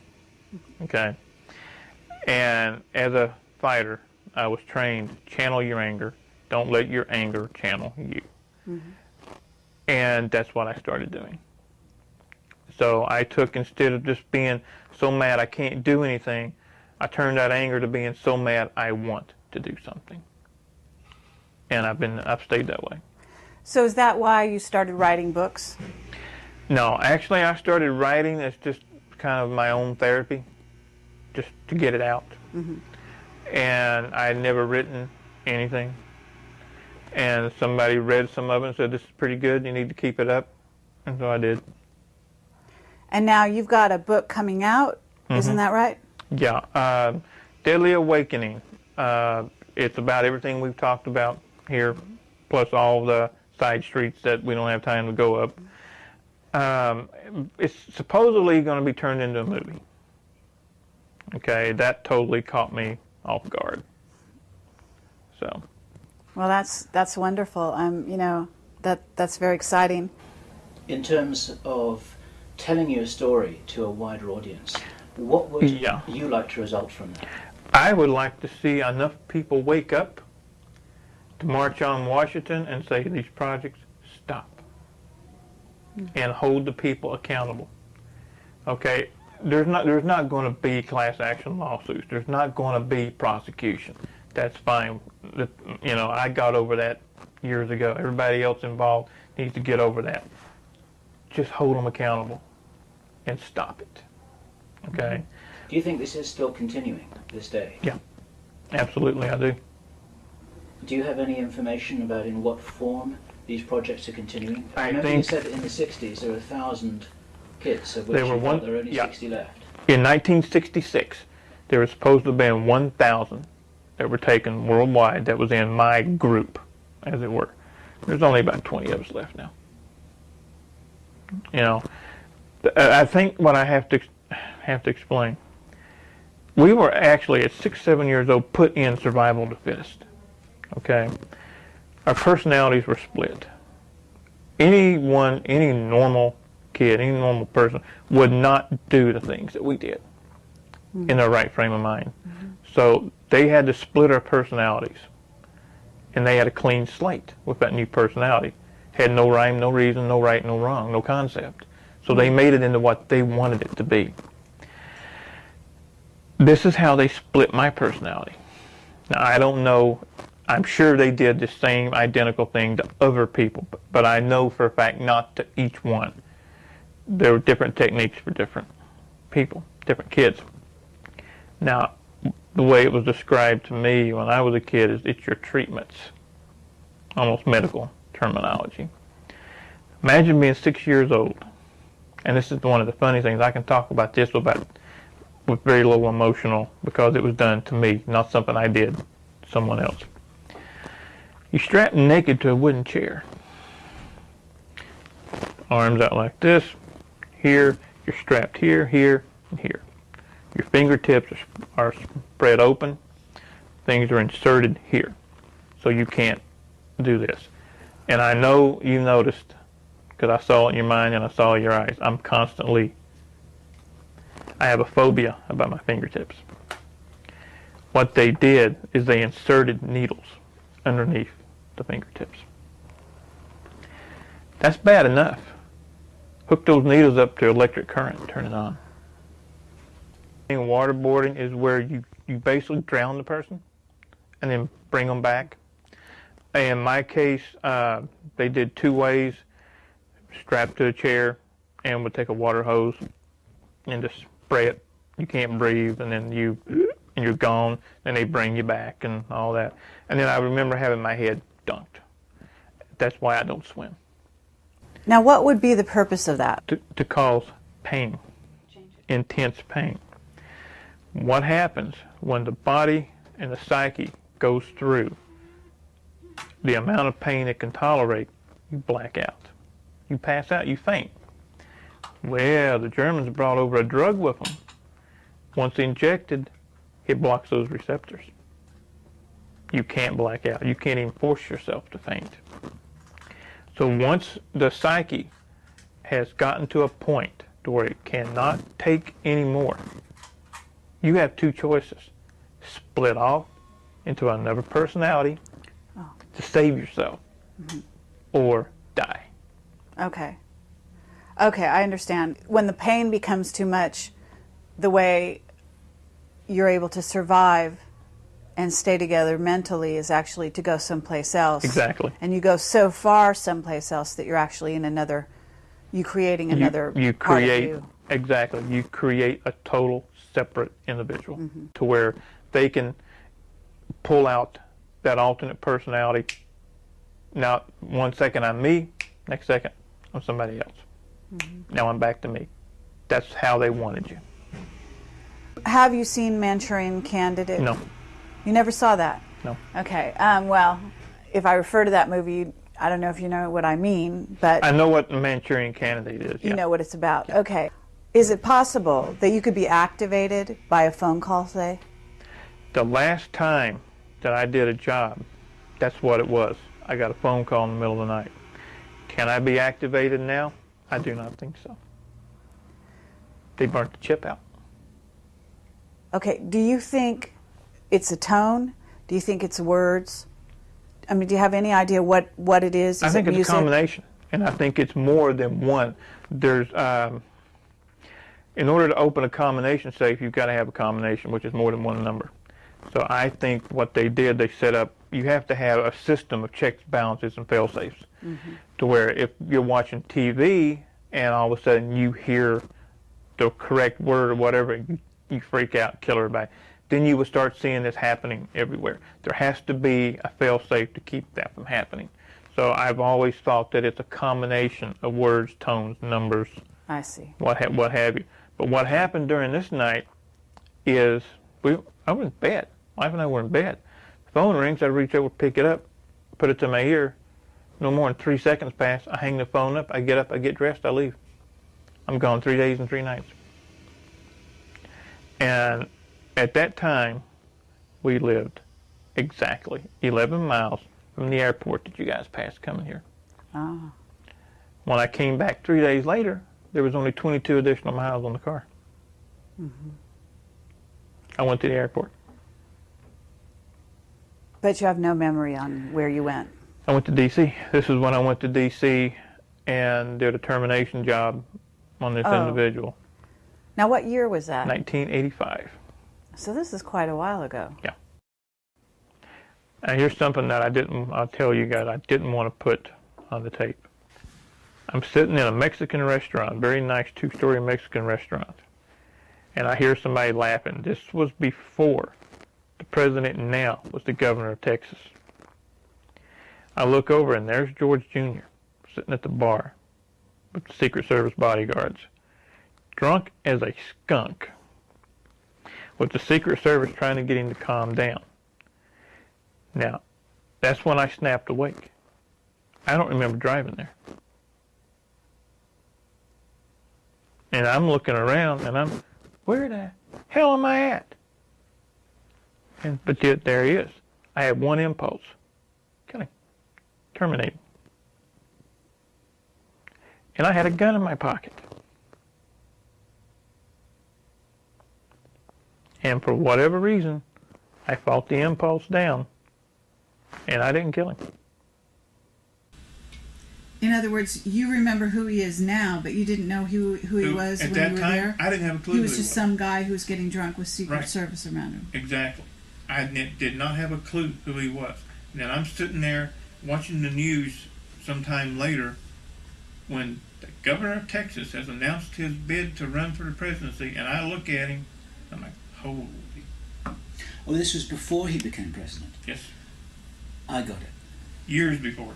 Speaker 1: okay? And as a fighter, I was trained, channel your anger. Don't let your anger channel you. Mm-hmm. And that's what I started doing. So I took, instead of just being so mad I can't do anything, I turned that anger to being so mad I want to do something. And I've stayed that way.
Speaker 2: So is that why you started writing books?
Speaker 1: No, actually I started writing as just kind of my own therapy, just to get it out. Mm-hmm. And I had never written anything. And somebody read some of it and said, this is pretty good, you need to keep it up. And so I did.
Speaker 2: And now you've got a book coming out, isn't that right?
Speaker 1: Yeah, Deadly Awakening. It's about everything we've talked about here, plus all the side streets that we don't have time to go up. It's supposedly going to be turned into a movie. Okay, that totally caught me off guard. So.
Speaker 2: Well, that's wonderful. You know, that's very exciting.
Speaker 3: In terms of telling your story to a wider audience, what would you like to result from that?
Speaker 1: I would like to see enough people wake up to march on Washington and say these projects stop and hold the people accountable. Okay, there's not going to be class action lawsuits. There's not going to be prosecution. That's fine. You know, I got over that years ago. Everybody else involved needs to get over that. Just hold them accountable and stop it. Okay?
Speaker 3: Do you think this is still continuing this day?
Speaker 1: Yeah, absolutely I do.
Speaker 3: Do you have any information about in what form these projects are continuing?
Speaker 1: I
Speaker 3: remember
Speaker 1: think
Speaker 3: you said in the 60s there were 1,000 kids, of which
Speaker 1: there were
Speaker 3: there are only 60 left.
Speaker 1: In 1966, there was supposed to have been 1,000 that were taken worldwide that was in my group, as it were. There's only about 20 of us left now. You know, I think what I have to explain, we were actually at 6, 7 years old put in survival of the fittest. Okay, our personalities were split. Any normal kid, any normal person would not do the things that we did in their right frame of mind. So they had to split our personalities, and they had a clean slate with that new personality. Had no rhyme, no reason, no right, no wrong, no concept. So they made it into what they wanted it to be. This is how they split my personality. Now, I don't know, I'm sure they did the same identical thing to other people, but I know for a fact not to each one. There were different techniques for different people, different kids. Now, the way it was described to me when I was a kid is it's your treatments, almost medical terminology. Imagine being 6 years old, and this is one of the funny things, I can talk about this with very little emotional because it was done to me, not something I did to someone else. You're strapped naked to a wooden chair. Arms out like this. Here, you're strapped here, here, and here. Your fingertips are spread open. Things are inserted here. So you can't do this. And I know you noticed, because I saw it in your mind and I saw it in your eyes, I have a phobia about my fingertips. What they did is they inserted needles underneath the fingertips. That's bad enough. Hook those needles up to electric current and turn it on. Waterboarding is where you basically drown the person and then bring them back. In my case, they did 2 ways, strapped to a chair and would take a water hose and just spray it. You can't breathe, and then you're gone. Then they bring you back and all that. And then I remember having my head dunked. That's why I don't swim.
Speaker 2: Now, what would be the purpose of that?
Speaker 1: To cause pain, intense pain. What happens when the body and the psyche goes through the amount of pain it can tolerate? You black out. You pass out, you faint. Well, the Germans brought over a drug with them. Once injected, it blocks those receptors. You can't black out. You can't even force yourself to faint. So once the psyche has gotten to a point to where it cannot take any more, you have 2 choices. Split off into another personality to save yourself, or die.
Speaker 2: Okay. Okay, I understand. When the pain becomes too much, the way you're able to survive and stay together mentally is actually to go someplace else.
Speaker 1: Exactly.
Speaker 2: And you go so far someplace else that you're actually in another, creating another part of you.
Speaker 1: Exactly. You create a total separate individual to where they can pull out that alternate personality. Now, 1 second I'm me, next second I'm somebody else. Now I'm back to me. That's how they wanted you.
Speaker 2: Have you seen Manchurian Candidate?
Speaker 1: No.
Speaker 2: You never saw that?
Speaker 1: No.
Speaker 2: Okay. Well, if I refer to that movie, I don't know if you know what I mean, but
Speaker 1: I know what the Manchurian Candidate is.
Speaker 2: you
Speaker 1: Yeah.
Speaker 2: know what it's about. Okay. Is it possible that you could be activated by a phone call, say?
Speaker 1: The last time that I did a job, that's what it was. I got a phone call in the middle of the night. Can I be activated now? I do not think so. They burnt the chip out.
Speaker 2: Okay. Do you think it's a tone? Do you think it's words? I mean, do you have any idea what it is?
Speaker 1: I think
Speaker 2: it
Speaker 1: it's
Speaker 2: music?
Speaker 1: a combination, and I think it's more than one. There's, in order to open a combination safe, you've got to have a combination, which is more than one number. So I think what they did, they set up, you have to have a system of checks, balances, and fail-safes, to where if you're watching TV and all of a sudden you hear the correct word or whatever, you freak out, kill everybody. Then you will start seeing this happening everywhere. There has to be a fail-safe to keep that from happening. So I've always thought that it's a combination of words, tones, numbers,
Speaker 2: I see.
Speaker 1: what have you. But what happened during this night is I was in bed. My wife and I were in bed. The phone rings. I reach over, pick it up, put it to my ear. No more than 3 seconds pass. I hang the phone up. I get up. I get dressed. I leave. I'm gone 3 days and 3 nights. And at that time, we lived exactly 11 miles from the airport that you guys passed coming here.
Speaker 2: Oh.
Speaker 1: When I came back 3 days later, there was only 22 additional miles on the car. I went to the airport.
Speaker 2: But you have no memory on where you went.
Speaker 1: I went to D.C. This is when I went to D.C. and did a termination job on this individual.
Speaker 2: Now, what year was that?
Speaker 1: 1985.
Speaker 2: So this is quite a while ago.
Speaker 1: Yeah. And here's something that I'll tell you guys, I didn't want to put on the tape. I'm sitting in a Mexican restaurant, very nice 2-story Mexican restaurant, and I hear somebody laughing. This was before the president now was the governor of Texas. I look over and there's George Jr. sitting at the bar with the Secret Service bodyguards, drunk as a skunk, with the Secret Service trying to get him to calm down. Now, that's when I snapped awake. I don't remember driving there. And I'm looking around and where the hell am I at? But yet there he is. I had one impulse. Kind of terminate him. And I had a gun in my pocket. And for whatever reason, I fought the impulse down, and I didn't kill him.
Speaker 2: In other words, you remember who he is now, but you didn't know who he was
Speaker 4: at
Speaker 2: when
Speaker 4: that
Speaker 2: you were
Speaker 4: time,
Speaker 2: there?
Speaker 4: I didn't have a clue
Speaker 2: He
Speaker 4: who
Speaker 2: was just
Speaker 4: was.
Speaker 2: some guy who was getting drunk with Secret
Speaker 4: Right.
Speaker 2: Service around him.
Speaker 4: Exactly. I did not have a clue who he was. And then I'm sitting there watching the news sometime later when the governor of Texas has announced his bid to run for the presidency, and I look at him, I'm like, holy.
Speaker 3: Oh, this was before he became president.
Speaker 4: Yes,
Speaker 3: I got it.
Speaker 4: years before.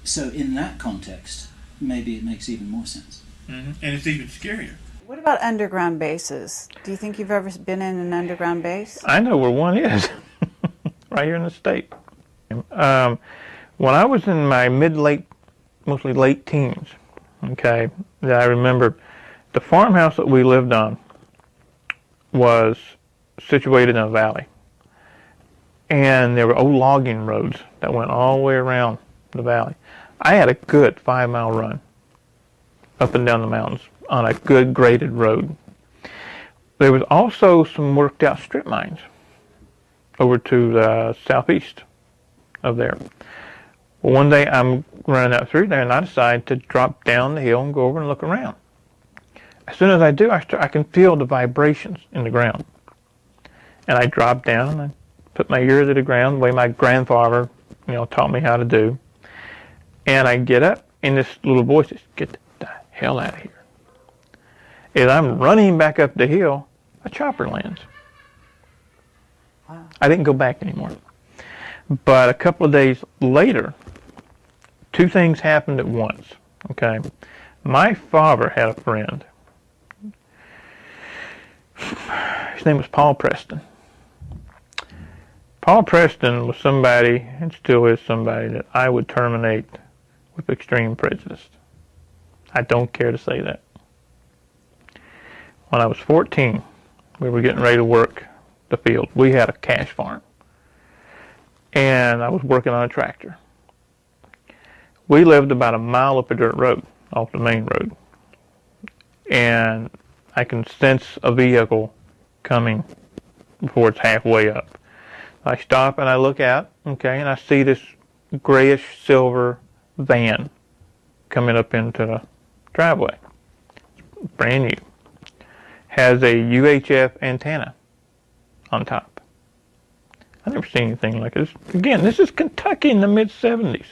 Speaker 3: So in that context, maybe it makes even more sense.
Speaker 4: And it's even scarier.
Speaker 2: What about underground bases? Do you think you've ever been in an underground base?
Speaker 1: I know where one is, right here in the state. When I was in my mostly late teens, okay, that I remember, the farmhouse that we lived on was situated in a valley. And there were old logging roads that went all the way around the valley. I had a good 5-mile run up and down the mountains on a good graded road. There was also some worked out strip mines over to the southeast of there. Well, one day I'm running out through there and I decide to drop down the hill and go over and look around. As soon as I do, I can feel the vibrations in the ground. And I drop down and I put my ear to the ground the way my grandfather, taught me how to do. And I get up and this little voice says, "Get the hell out of here." As I'm running back up the hill, a chopper lands.
Speaker 2: Wow.
Speaker 1: I didn't go back anymore. But a couple of days later, 2 things happened at once. Okay, my father had a friend. His name was Paul Preston. Paul Preston was somebody, and still is somebody, that I would terminate with extreme prejudice. I don't care to say that. When I was 14, we were getting ready to work the field. We had a cash farm, and I was working on a tractor. We lived about a mile up a dirt road, off the main road, and I can sense a vehicle coming before it's halfway up. I stop and I look out, okay, and I see this grayish silver van coming up into the driveway. It's brand new. Has a UHF antenna on top. I've never seen anything like this. Again, this is Kentucky in the mid-70s.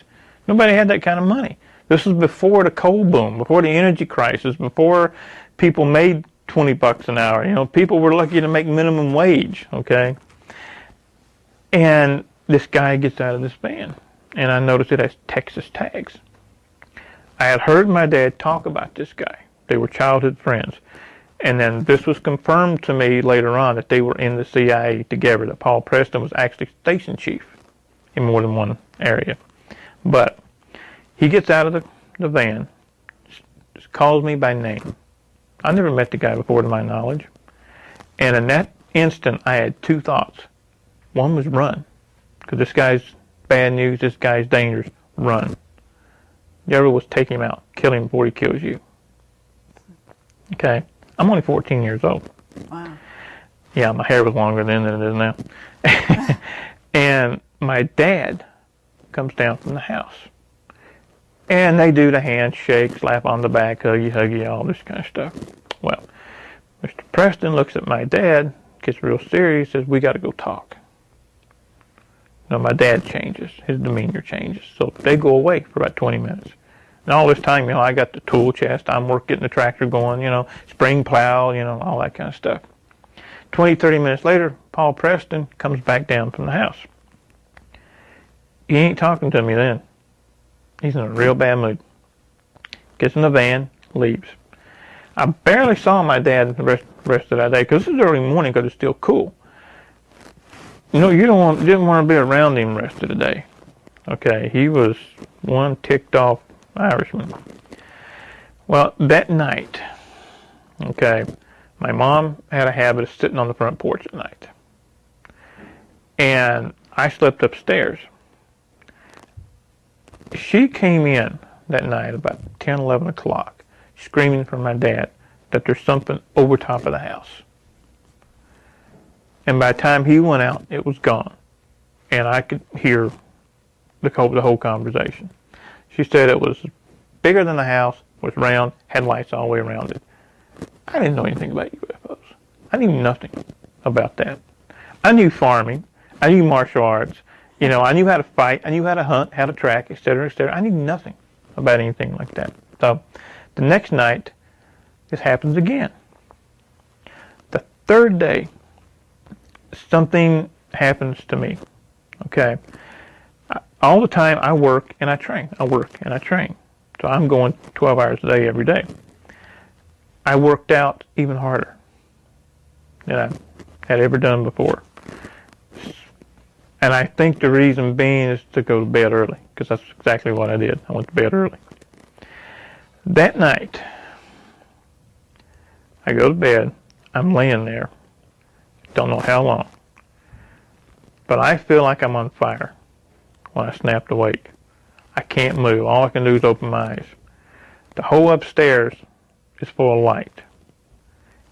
Speaker 1: Nobody had that kind of money. This was before the coal boom, before the energy crisis, before people made 20 bucks an hour. You know, people were lucky to make minimum wage, okay? And this guy gets out of this van, and I noticed it has Texas tags. I had heard my dad talk about this guy. They were childhood friends. And then this was confirmed to me later on that they were in the CIA together, that Paul Preston was actually station chief in more than one area. But he gets out of the van, calls me by name. I never met the guy before to my knowledge. And in that instant, I had two thoughts. One was run, because this guy's bad news, this guy's dangerous, run. The other was take him out, kill him before he kills you. Okay, I'm only 14 years old.
Speaker 2: Wow.
Speaker 1: Yeah, my hair was longer then than it is now. And my dad comes down from the house. And they do the handshake, slap on the back, huggy, all this kind of stuff. Well, Mr. Preston looks at my dad, gets real serious, says, we got to go talk. Now, my dad changes. His demeanor changes. So they go away for about 20 minutes. And all this time, you know, I got the tool chest. I'm getting the tractor going, you know, spring plow, you know, all that kind of stuff. 20, 30 minutes later, Paul Preston comes back down from the house. He ain't talking to me then. He's in a real bad mood. Gets in the van, leaves. I barely saw my dad the rest of that day, because this is early morning because it's still cool. You know, didn't want to be around him the rest of the day. Okay, he was one ticked off Irishman. Well, that night, okay, my mom had a habit of sitting on the front porch at night. And I slept upstairs. She came in that night about 10, 11 o'clock, screaming for my dad that there's something over top of the house. And by the time he went out, it was gone. And I could hear the whole conversation. She said it was bigger than the house, was round, had lights all the way around it. I didn't know anything about UFOs. I knew nothing about that. I knew farming. I knew martial arts. You know, I knew how to fight. I knew how to hunt, how to track, etc., etc. I knew nothing about anything like that. So the next night, this happens again. The third day, something happens to me. Okay. All the time I work and I train. I work and I train. So I'm going 12 hours a day every day. I worked out even harder than I had ever done before. And I think the reason being is to go to bed early, because that's exactly what I did. I went to bed early. That night, I go to bed. I'm laying there. Don't know how long. But I feel like I'm on fire when I snapped awake. I can't move. All I can do is open my eyes. The whole upstairs is full of light.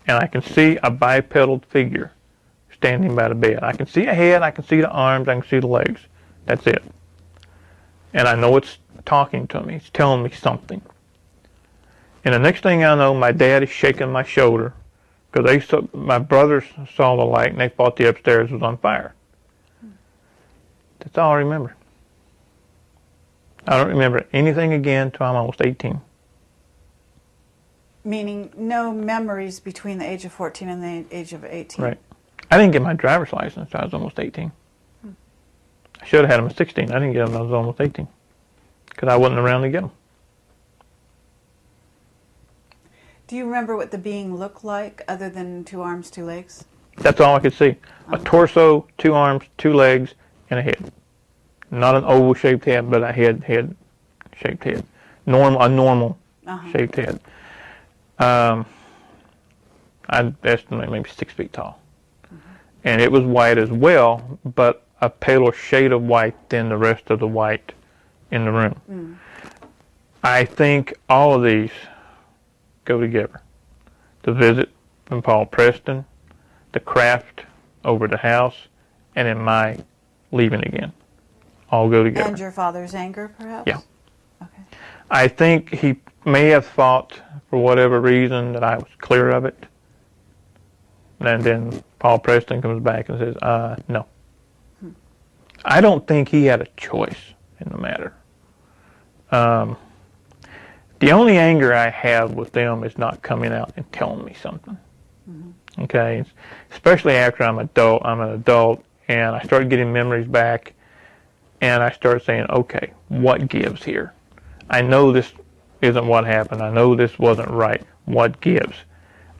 Speaker 1: And I can see a bipedal figure standing by the bed. I can see a head, I can see the arms, I can see the legs. That's it. And I know it's talking to me. It's telling me something. And the next thing I know, my dad is shaking my shoulder because my brothers saw the light and they thought the upstairs was on fire. That's all I remember. I don't remember anything again until I'm almost 18.
Speaker 2: Meaning no memories between the age of 14 and the age of 18?
Speaker 1: Right. I didn't get my driver's license until I was almost 18. I should have had them at 16. I didn't get them until I was almost 18 because I wasn't around to get them.
Speaker 2: Do you remember what the being looked like other than 2 arms, 2 legs?
Speaker 1: That's all I could see. A torso, 2 arms, 2 legs, and a head. Not an oval-shaped head, but a head-shaped head. A normal shaped head. I'd estimate maybe 6 feet tall. And it was white as well, but a paler shade of white than the rest of the white in the room. I think all of these go together. The visit from Paul Preston, the craft over the house, and then my leaving again. All go together.
Speaker 2: And your father's anger, perhaps?
Speaker 1: Yeah.
Speaker 2: Okay.
Speaker 1: I think he may have thought, for whatever reason, that I was clear of it. And then Paul Preston comes back and says, no. I don't think he had a choice in the matter. The only anger I have with them is not coming out and telling me something. Okay? Especially after I'm an adult, and I start getting memories back, and I start saying, okay, what gives here? I know this isn't what happened. I know this wasn't right. What gives?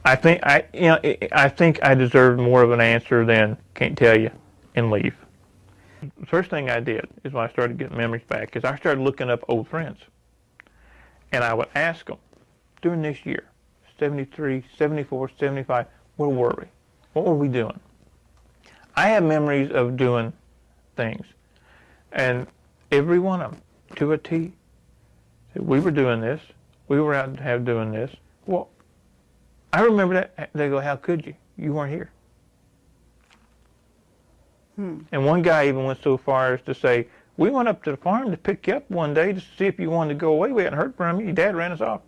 Speaker 1: I think I deserved more of an answer than can't tell you and leave. The first thing I did is when I started getting memories back is I started looking up old friends. And I would ask them, during this year, 73, 74, 75, where were we? What were we doing? I have memories of doing things. And every one of them, to a T, said, we were doing this. We were out doing this. Well, I remember that. They go, how could you? You weren't here. And one guy even went so far as to say, we went up to the farm to pick you up one day to see if you wanted to go away. We hadn't heard from you. Your dad ran us off.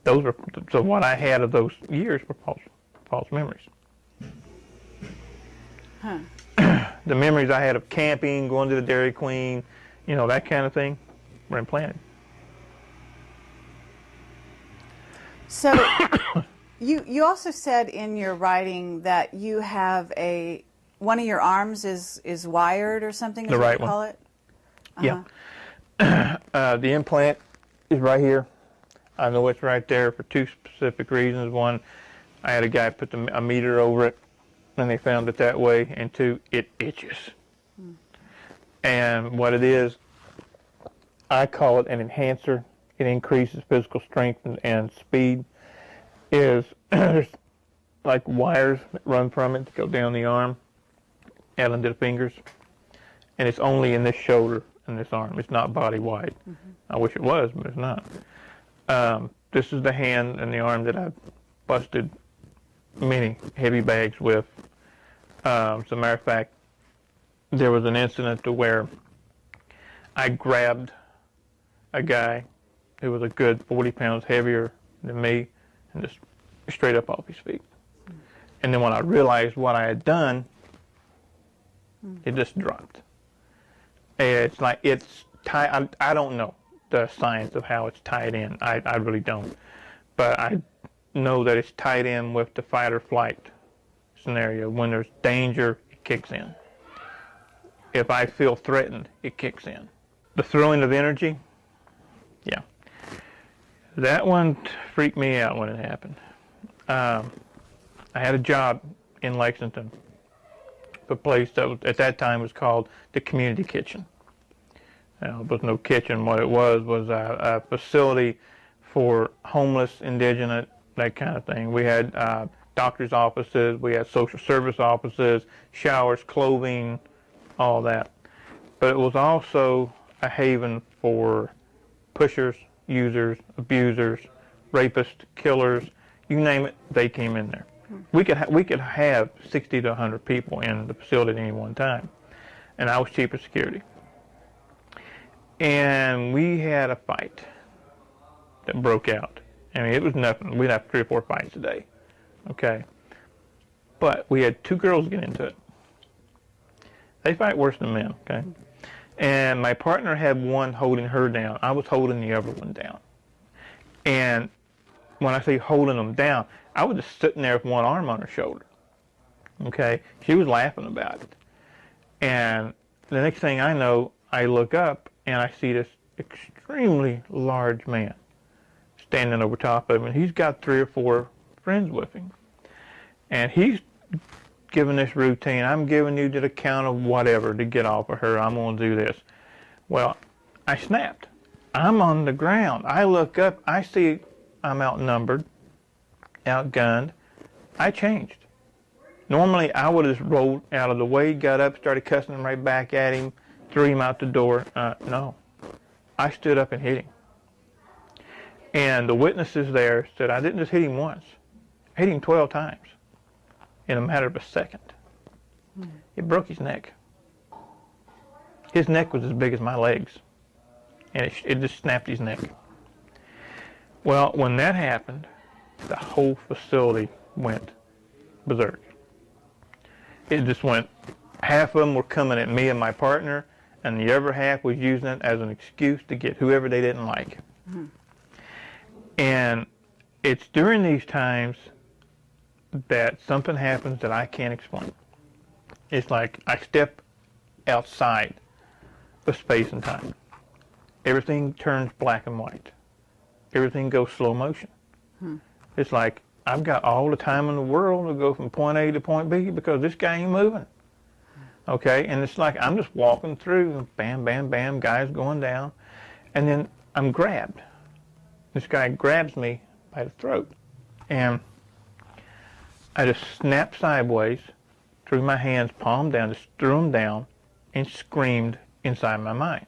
Speaker 1: Those were so what I had of those years were false memories. The memories I had of camping, going to the Dairy Queen, that kind of thing, were implanted.
Speaker 2: So you also said in your writing that you have one of your arms is wired or something, is
Speaker 1: the
Speaker 2: what
Speaker 1: right
Speaker 2: you call
Speaker 1: one.
Speaker 2: it?
Speaker 1: Yeah. The implant is right here. I know it's right there for 2 specific reasons. One, I had a guy put a meter over it, and they found it that way. And 2, it itches. And what it is, I call it an enhancer. It increases physical strength and speed. There's like wires that run from it to go down the arm out into the fingers, and it's only in this shoulder and this arm. It's not body wide. I wish it was, but it's not. This is the hand and the arm that I've busted many heavy bags with. As a matter of fact, there was an incident to where I grabbed a guy who was a good 40 pounds heavier than me and just straight up off his feet. And then when I realized what I had done, it just dropped. It's like it's tied. I don't know the science of how it's tied in. I really don't. But I know that it's tied in with the fight or flight scenario. When there's danger, it kicks in. If I feel threatened, it kicks in. The throwing of energy, yeah. That one freaked me out when it happened. I had a job in Lexington, a place that at that time was called the Community Kitchen. There was no kitchen. What it was a facility for homeless, indigent, that kind of thing. We had doctor's offices, we had social service offices, showers, clothing, all that. But it was also a haven for pushers, users, abusers, rapists, killers, you name it, they came in there. We could have 60 to 100 people in the facility at any one time, and I was chief of security. And we had a fight that broke out. I mean, it was nothing. We'd have 3 or 4 fights a day, okay? But we had 2 girls get into it. They fight worse than men, okay? And my partner had one holding her down. I was holding the other one down. And when I say holding them down, I was just sitting there with one arm on her shoulder. Okay? She was laughing about it. And the next thing I know, I look up and I see this extremely large man standing over top of him, and he's got 3 or 4 friends with him. And he's giving this routine, I'm giving you to the count of whatever to get off of her, I'm going to do this. Well, I snapped. I'm on the ground. I look up, I see I'm outnumbered, outgunned. I changed. Normally, I would have rolled out of the way, got up, started cussing him right back at him, threw him out the door. No. I stood up and hit him. And the witnesses there said I didn't just hit him once. I hit him 12 times in a matter of a second. It broke his neck. His neck was as big as my legs. And it just snapped his neck. Well, when that happened, the whole facility went berserk. It just went, half of them were coming at me and my partner, and the other half was using it as an excuse to get whoever they didn't like. And it's during these times that something happens that I can't explain. It's like I step outside of space and time. Everything turns black and white. Everything goes slow motion. It's like I've got all the time in the world to go from point A to point B because this guy ain't moving. Okay, and it's like I'm just walking through, bam, bam, bam, guys going down, and then I'm grabbed. This guy grabs me by the throat, and I just snapped sideways, threw my hands palm down, just threw them down, and screamed inside my mind.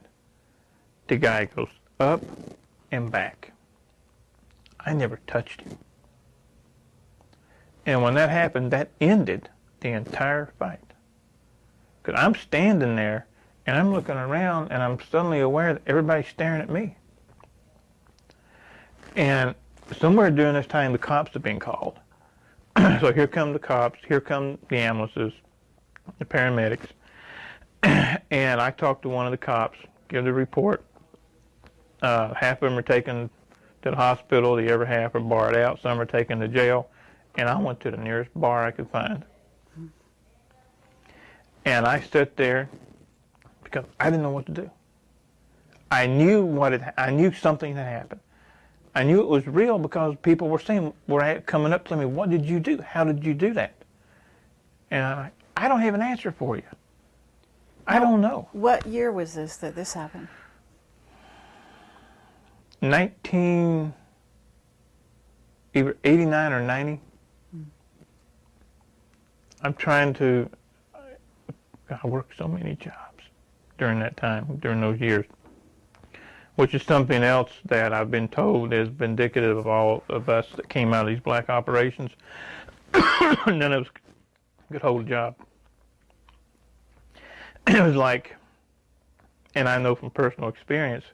Speaker 1: The guy goes up and back. I never touched him. And when that happened, that ended the entire fight. Because I'm standing there, and I'm looking around, and I'm suddenly aware that everybody's staring at me. And somewhere during this time, the cops have been called. So here come the cops, here come the ambulances, the paramedics. And I talked to one of the cops, give the report. Half of them are taken to the hospital, the other half are barred out, some are taken to jail. And I went to the nearest bar I could find. And I stood there because I didn't know what to do. I knew I knew something had happened. I knew it was real because people were saying, were coming up to me, what did you do? How did you do that? And I'm like, I don't have an answer for you. I don't know.
Speaker 2: What year was this that this happened?
Speaker 1: either 89 or 90. I'm trying to, I worked so many jobs during that time, during those years, which is something else that I've been told is vindicative of all of us that came out of these black operations. None of us could hold a job. It was like, and I know from personal experience,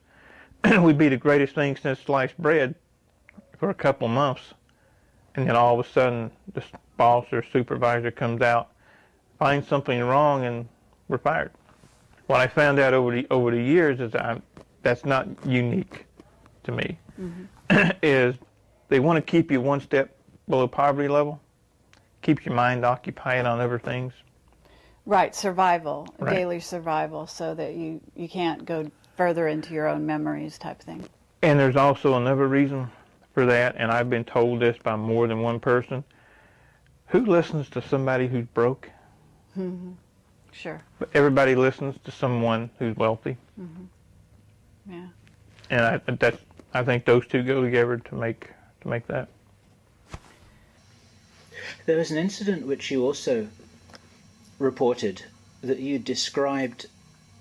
Speaker 1: we'd be the greatest thing since sliced bread for a couple of months, and then all of a sudden the boss or supervisor comes out, finds something wrong, and we're fired. What I found out over the years is that that's not unique to me. Is they want to keep you one step below poverty level, keep your mind occupied on other things.
Speaker 2: Right, survival,
Speaker 1: Right.
Speaker 2: daily survival, so that you can't go further into your own memories type thing.
Speaker 1: And there's also another reason for that, and I've been told this by more than one person. Who listens to somebody who's broke?
Speaker 2: Sure.
Speaker 1: But everybody listens to someone who's wealthy.
Speaker 2: Yeah.
Speaker 1: And I think those two go together to make that.
Speaker 3: There was an incident which you also reported that you described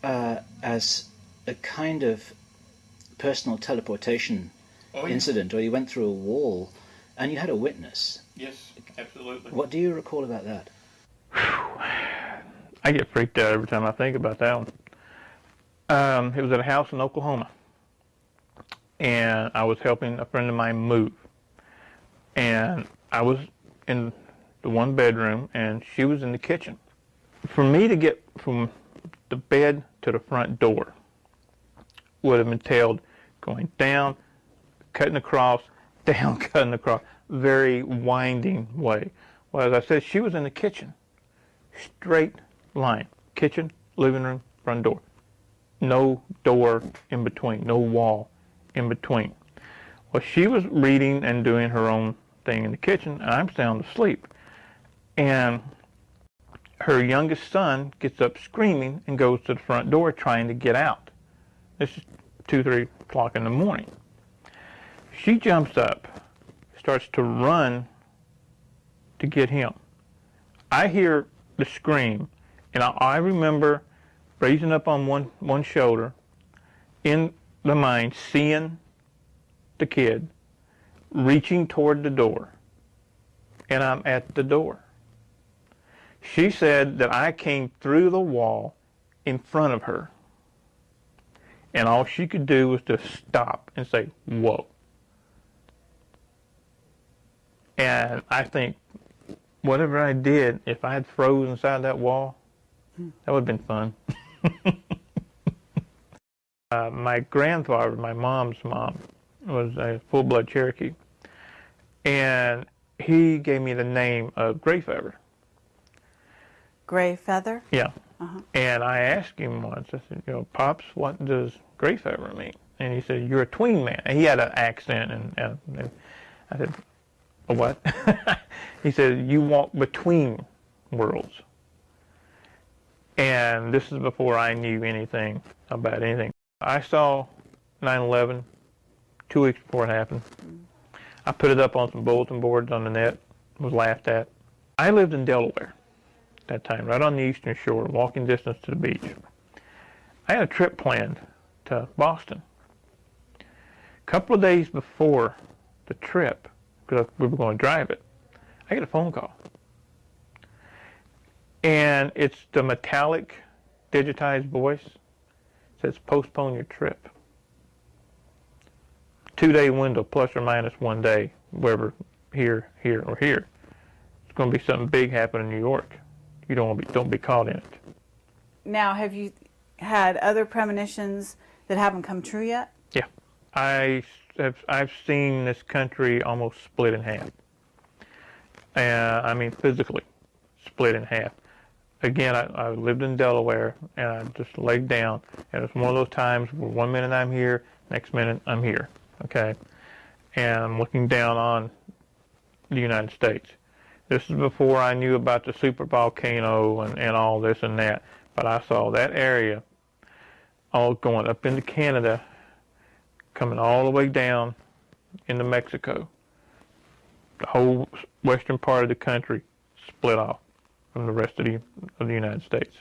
Speaker 3: as a kind of personal teleportation incident, or you went through a wall and you had a witness.
Speaker 1: Yes, absolutely.
Speaker 3: What do you recall about that?
Speaker 1: I get freaked out every time I think about that one. It was at a house in Oklahoma, and I was helping a friend of mine move. And I was in the one bedroom, and she was in the kitchen. For me to get from the bed to the front door would have entailed going down, cutting across, down, cutting across, very winding way. Well, as I said, she was in the kitchen, straight line, kitchen, living room, front door. No door in between, no wall in between. Well, she was reading and doing her own thing in the kitchen, and I'm sound asleep. And her youngest son gets up screaming and goes to the front door trying to get out. This is 2, 3 o'clock in the morning. She jumps up, starts to run to get him. I hear the scream, and I remember raising up on one shoulder, in the mind, seeing the kid, reaching toward the door, and I'm at the door. She said that I came through the wall in front of her, and all she could do was to stop and say, whoa. And I think, whatever I did, if I had froze inside that wall, that would have been fun. My grandfather, my mom's mom, was a full-blood Cherokee, and he gave me the name of Gray Feather.
Speaker 2: Gray Feather?
Speaker 1: Yeah. And I asked him once, I said, Pops, what does Gray Feather mean? And he said, you're a tween man. And he had an accent, and I said, a what? He said, you walk between worlds. And this is before I knew anything about anything. I saw 9/11 2 weeks before it happened. I put it up on some bulletin boards on the net, was laughed at. I lived in Delaware at that time, right on the eastern shore, walking distance to the beach. I had a trip planned to Boston. A couple of days before the trip, because we were going to drive it, I get a phone call. And it's the metallic, digitized voice. It says, postpone your trip. 2-day window, plus or minus 1 day, wherever, here, or here. It's going to be something big happening in New York. You don't be caught in it.
Speaker 2: Now, have you had other premonitions that haven't come true yet?
Speaker 1: Yeah. I've seen this country almost split in half. I mean, physically split in half. Again, I lived in Delaware, and I just laid down. And it's one of those times where 1 minute I'm here, next minute I'm here, okay? And I'm looking down on the United States. This is before I knew about the super volcano and all this and that. But I saw that area all going up into Canada, coming all the way down into Mexico. The whole western part of the country split off from the rest of the United States.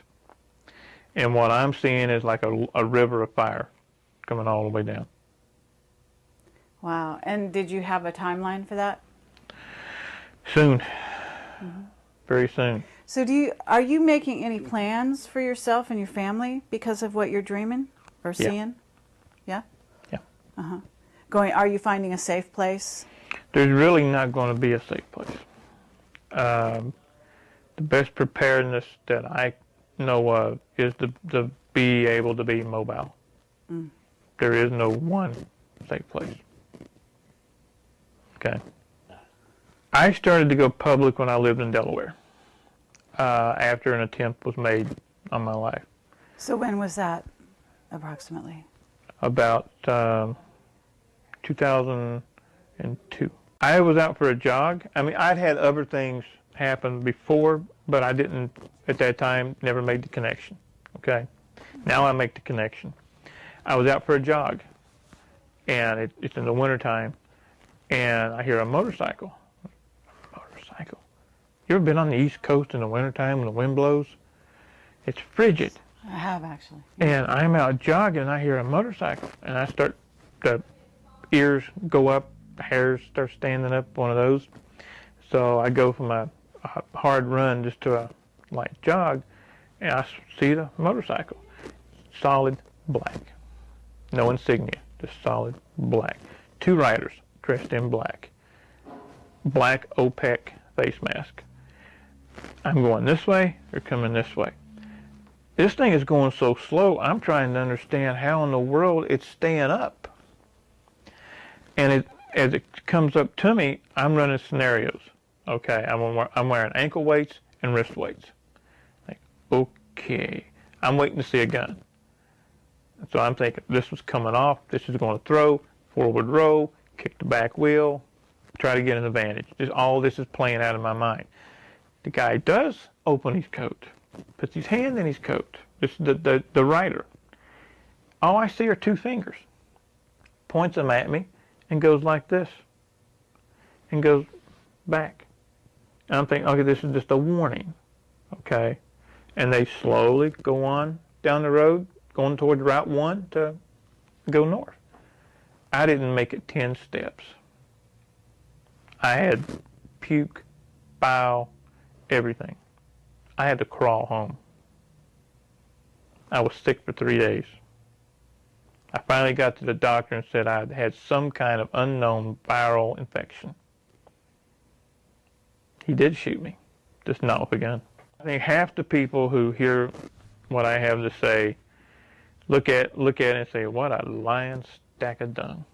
Speaker 1: And what I'm seeing is like a river of fire coming all the way down.
Speaker 2: Wow. And did you have a timeline for that?
Speaker 1: Soon. Very soon.
Speaker 2: So are you making any plans for yourself and your family because of what you're dreaming or seeing? Yeah?
Speaker 1: Yeah.
Speaker 2: Are you finding a safe place?
Speaker 1: There's really not going to be a safe place. The best preparedness that I know of is to be able to be mobile. There is no one safe place. Okay. I started to go public when I lived in Delaware, after an attempt was made on my life.
Speaker 2: So when was that, approximately?
Speaker 1: About 2002. I was out for a jog. I mean, I'd had other things happen before, but I didn't, at that time, never made the connection, okay? Now I make the connection. I was out for a jog, and it's in the wintertime, and I hear a motorcycle. Motorcycle. You ever been on the East Coast in the wintertime when the wind blows? It's frigid.
Speaker 2: I have, actually.
Speaker 1: And I'm out jogging, and I hear a motorcycle, and the ears go up, the hairs start standing up, one of those. So I go from a hard run just to a light jog, and I see the motorcycle. Solid black. No insignia, just solid black. 2 riders dressed in black. Black OPEC face mask. I'm going this way, they're coming this way. This thing is going so slow, I'm trying to understand how in the world it's staying up. And as it comes up to me, I'm running scenarios. Okay, I'm wearing ankle weights and wrist weights. Like, okay, I'm waiting to see a gun. So I'm thinking, this was coming off, this is going to throw, forward row, kick the back wheel, try to get an advantage. Just all this is playing out in my mind. The guy does open his coat, puts his hand in his coat. This is the rider. All I see are two fingers. Points them at me and goes like this. And goes back. And I'm thinking, okay, this is just a warning. Okay? And they slowly go on down the road, going towards Route 1 to go north. I didn't make it 10 steps. I had puke, bile, everything. I had to crawl home. I was sick for 3 days. I finally got to the doctor and said I had some kind of unknown viral infection. He did shoot me, just not with a gun. I think half the people who hear what I have to say look at it and say, what a lying stack of dung.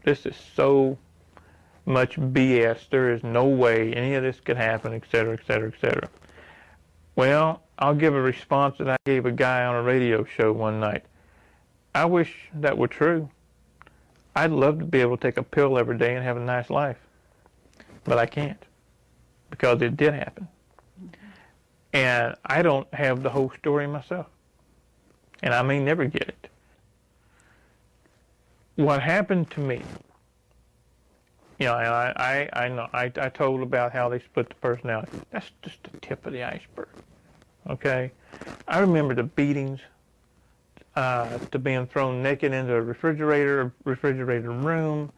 Speaker 1: This is so much BS. There is no way any of this could happen, etc., etc., etc. Well, I'll give a response that I gave a guy on a radio show one night. I wish that were true. I'd love to be able to take a pill every day and have a nice life. But I can't, because it did happen. And I don't have the whole story myself. And I may never get it. What happened to me, you know, and I told about how they split the personality. That's just the tip of the iceberg. Okay? I remember the beatings, to being thrown naked into a refrigerator room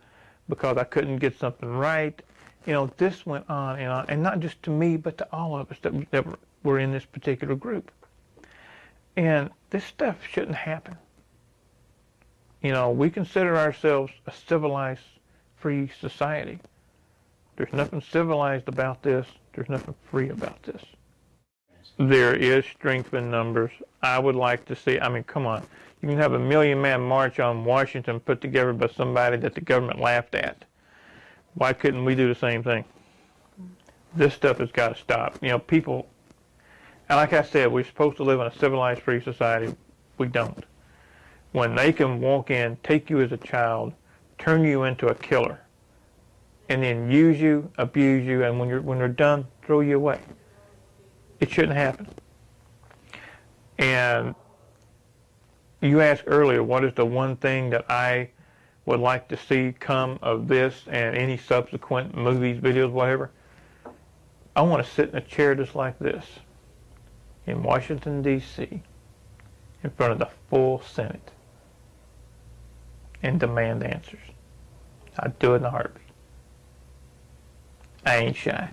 Speaker 1: because I couldn't get something right. You know, this went on, and not just to me, but to all of us that were in this particular group. And this stuff shouldn't happen. You know, we consider ourselves a civilized, free society. There's nothing civilized about this. There's nothing free about this. There is strength in numbers. I would like to see, I mean, come on. You can have a 1,000,000-man march on Washington put together by somebody that the government laughed at. Why couldn't we do the same thing? This stuff has got to stop. You know, people, and like I said, we're supposed to live in a civilized, free society. We don't. When they can walk in, take you as a child, turn you into a killer, and then use you, abuse you, and when they're done, throw you away. It shouldn't happen. And you asked earlier, what is the one thing that I would like to see come of this and any subsequent movies, videos, whatever? I want to sit in a chair just like this in Washington, D.C., in front of the full Senate and demand answers. I'd do it in a heartbeat. I ain't shy.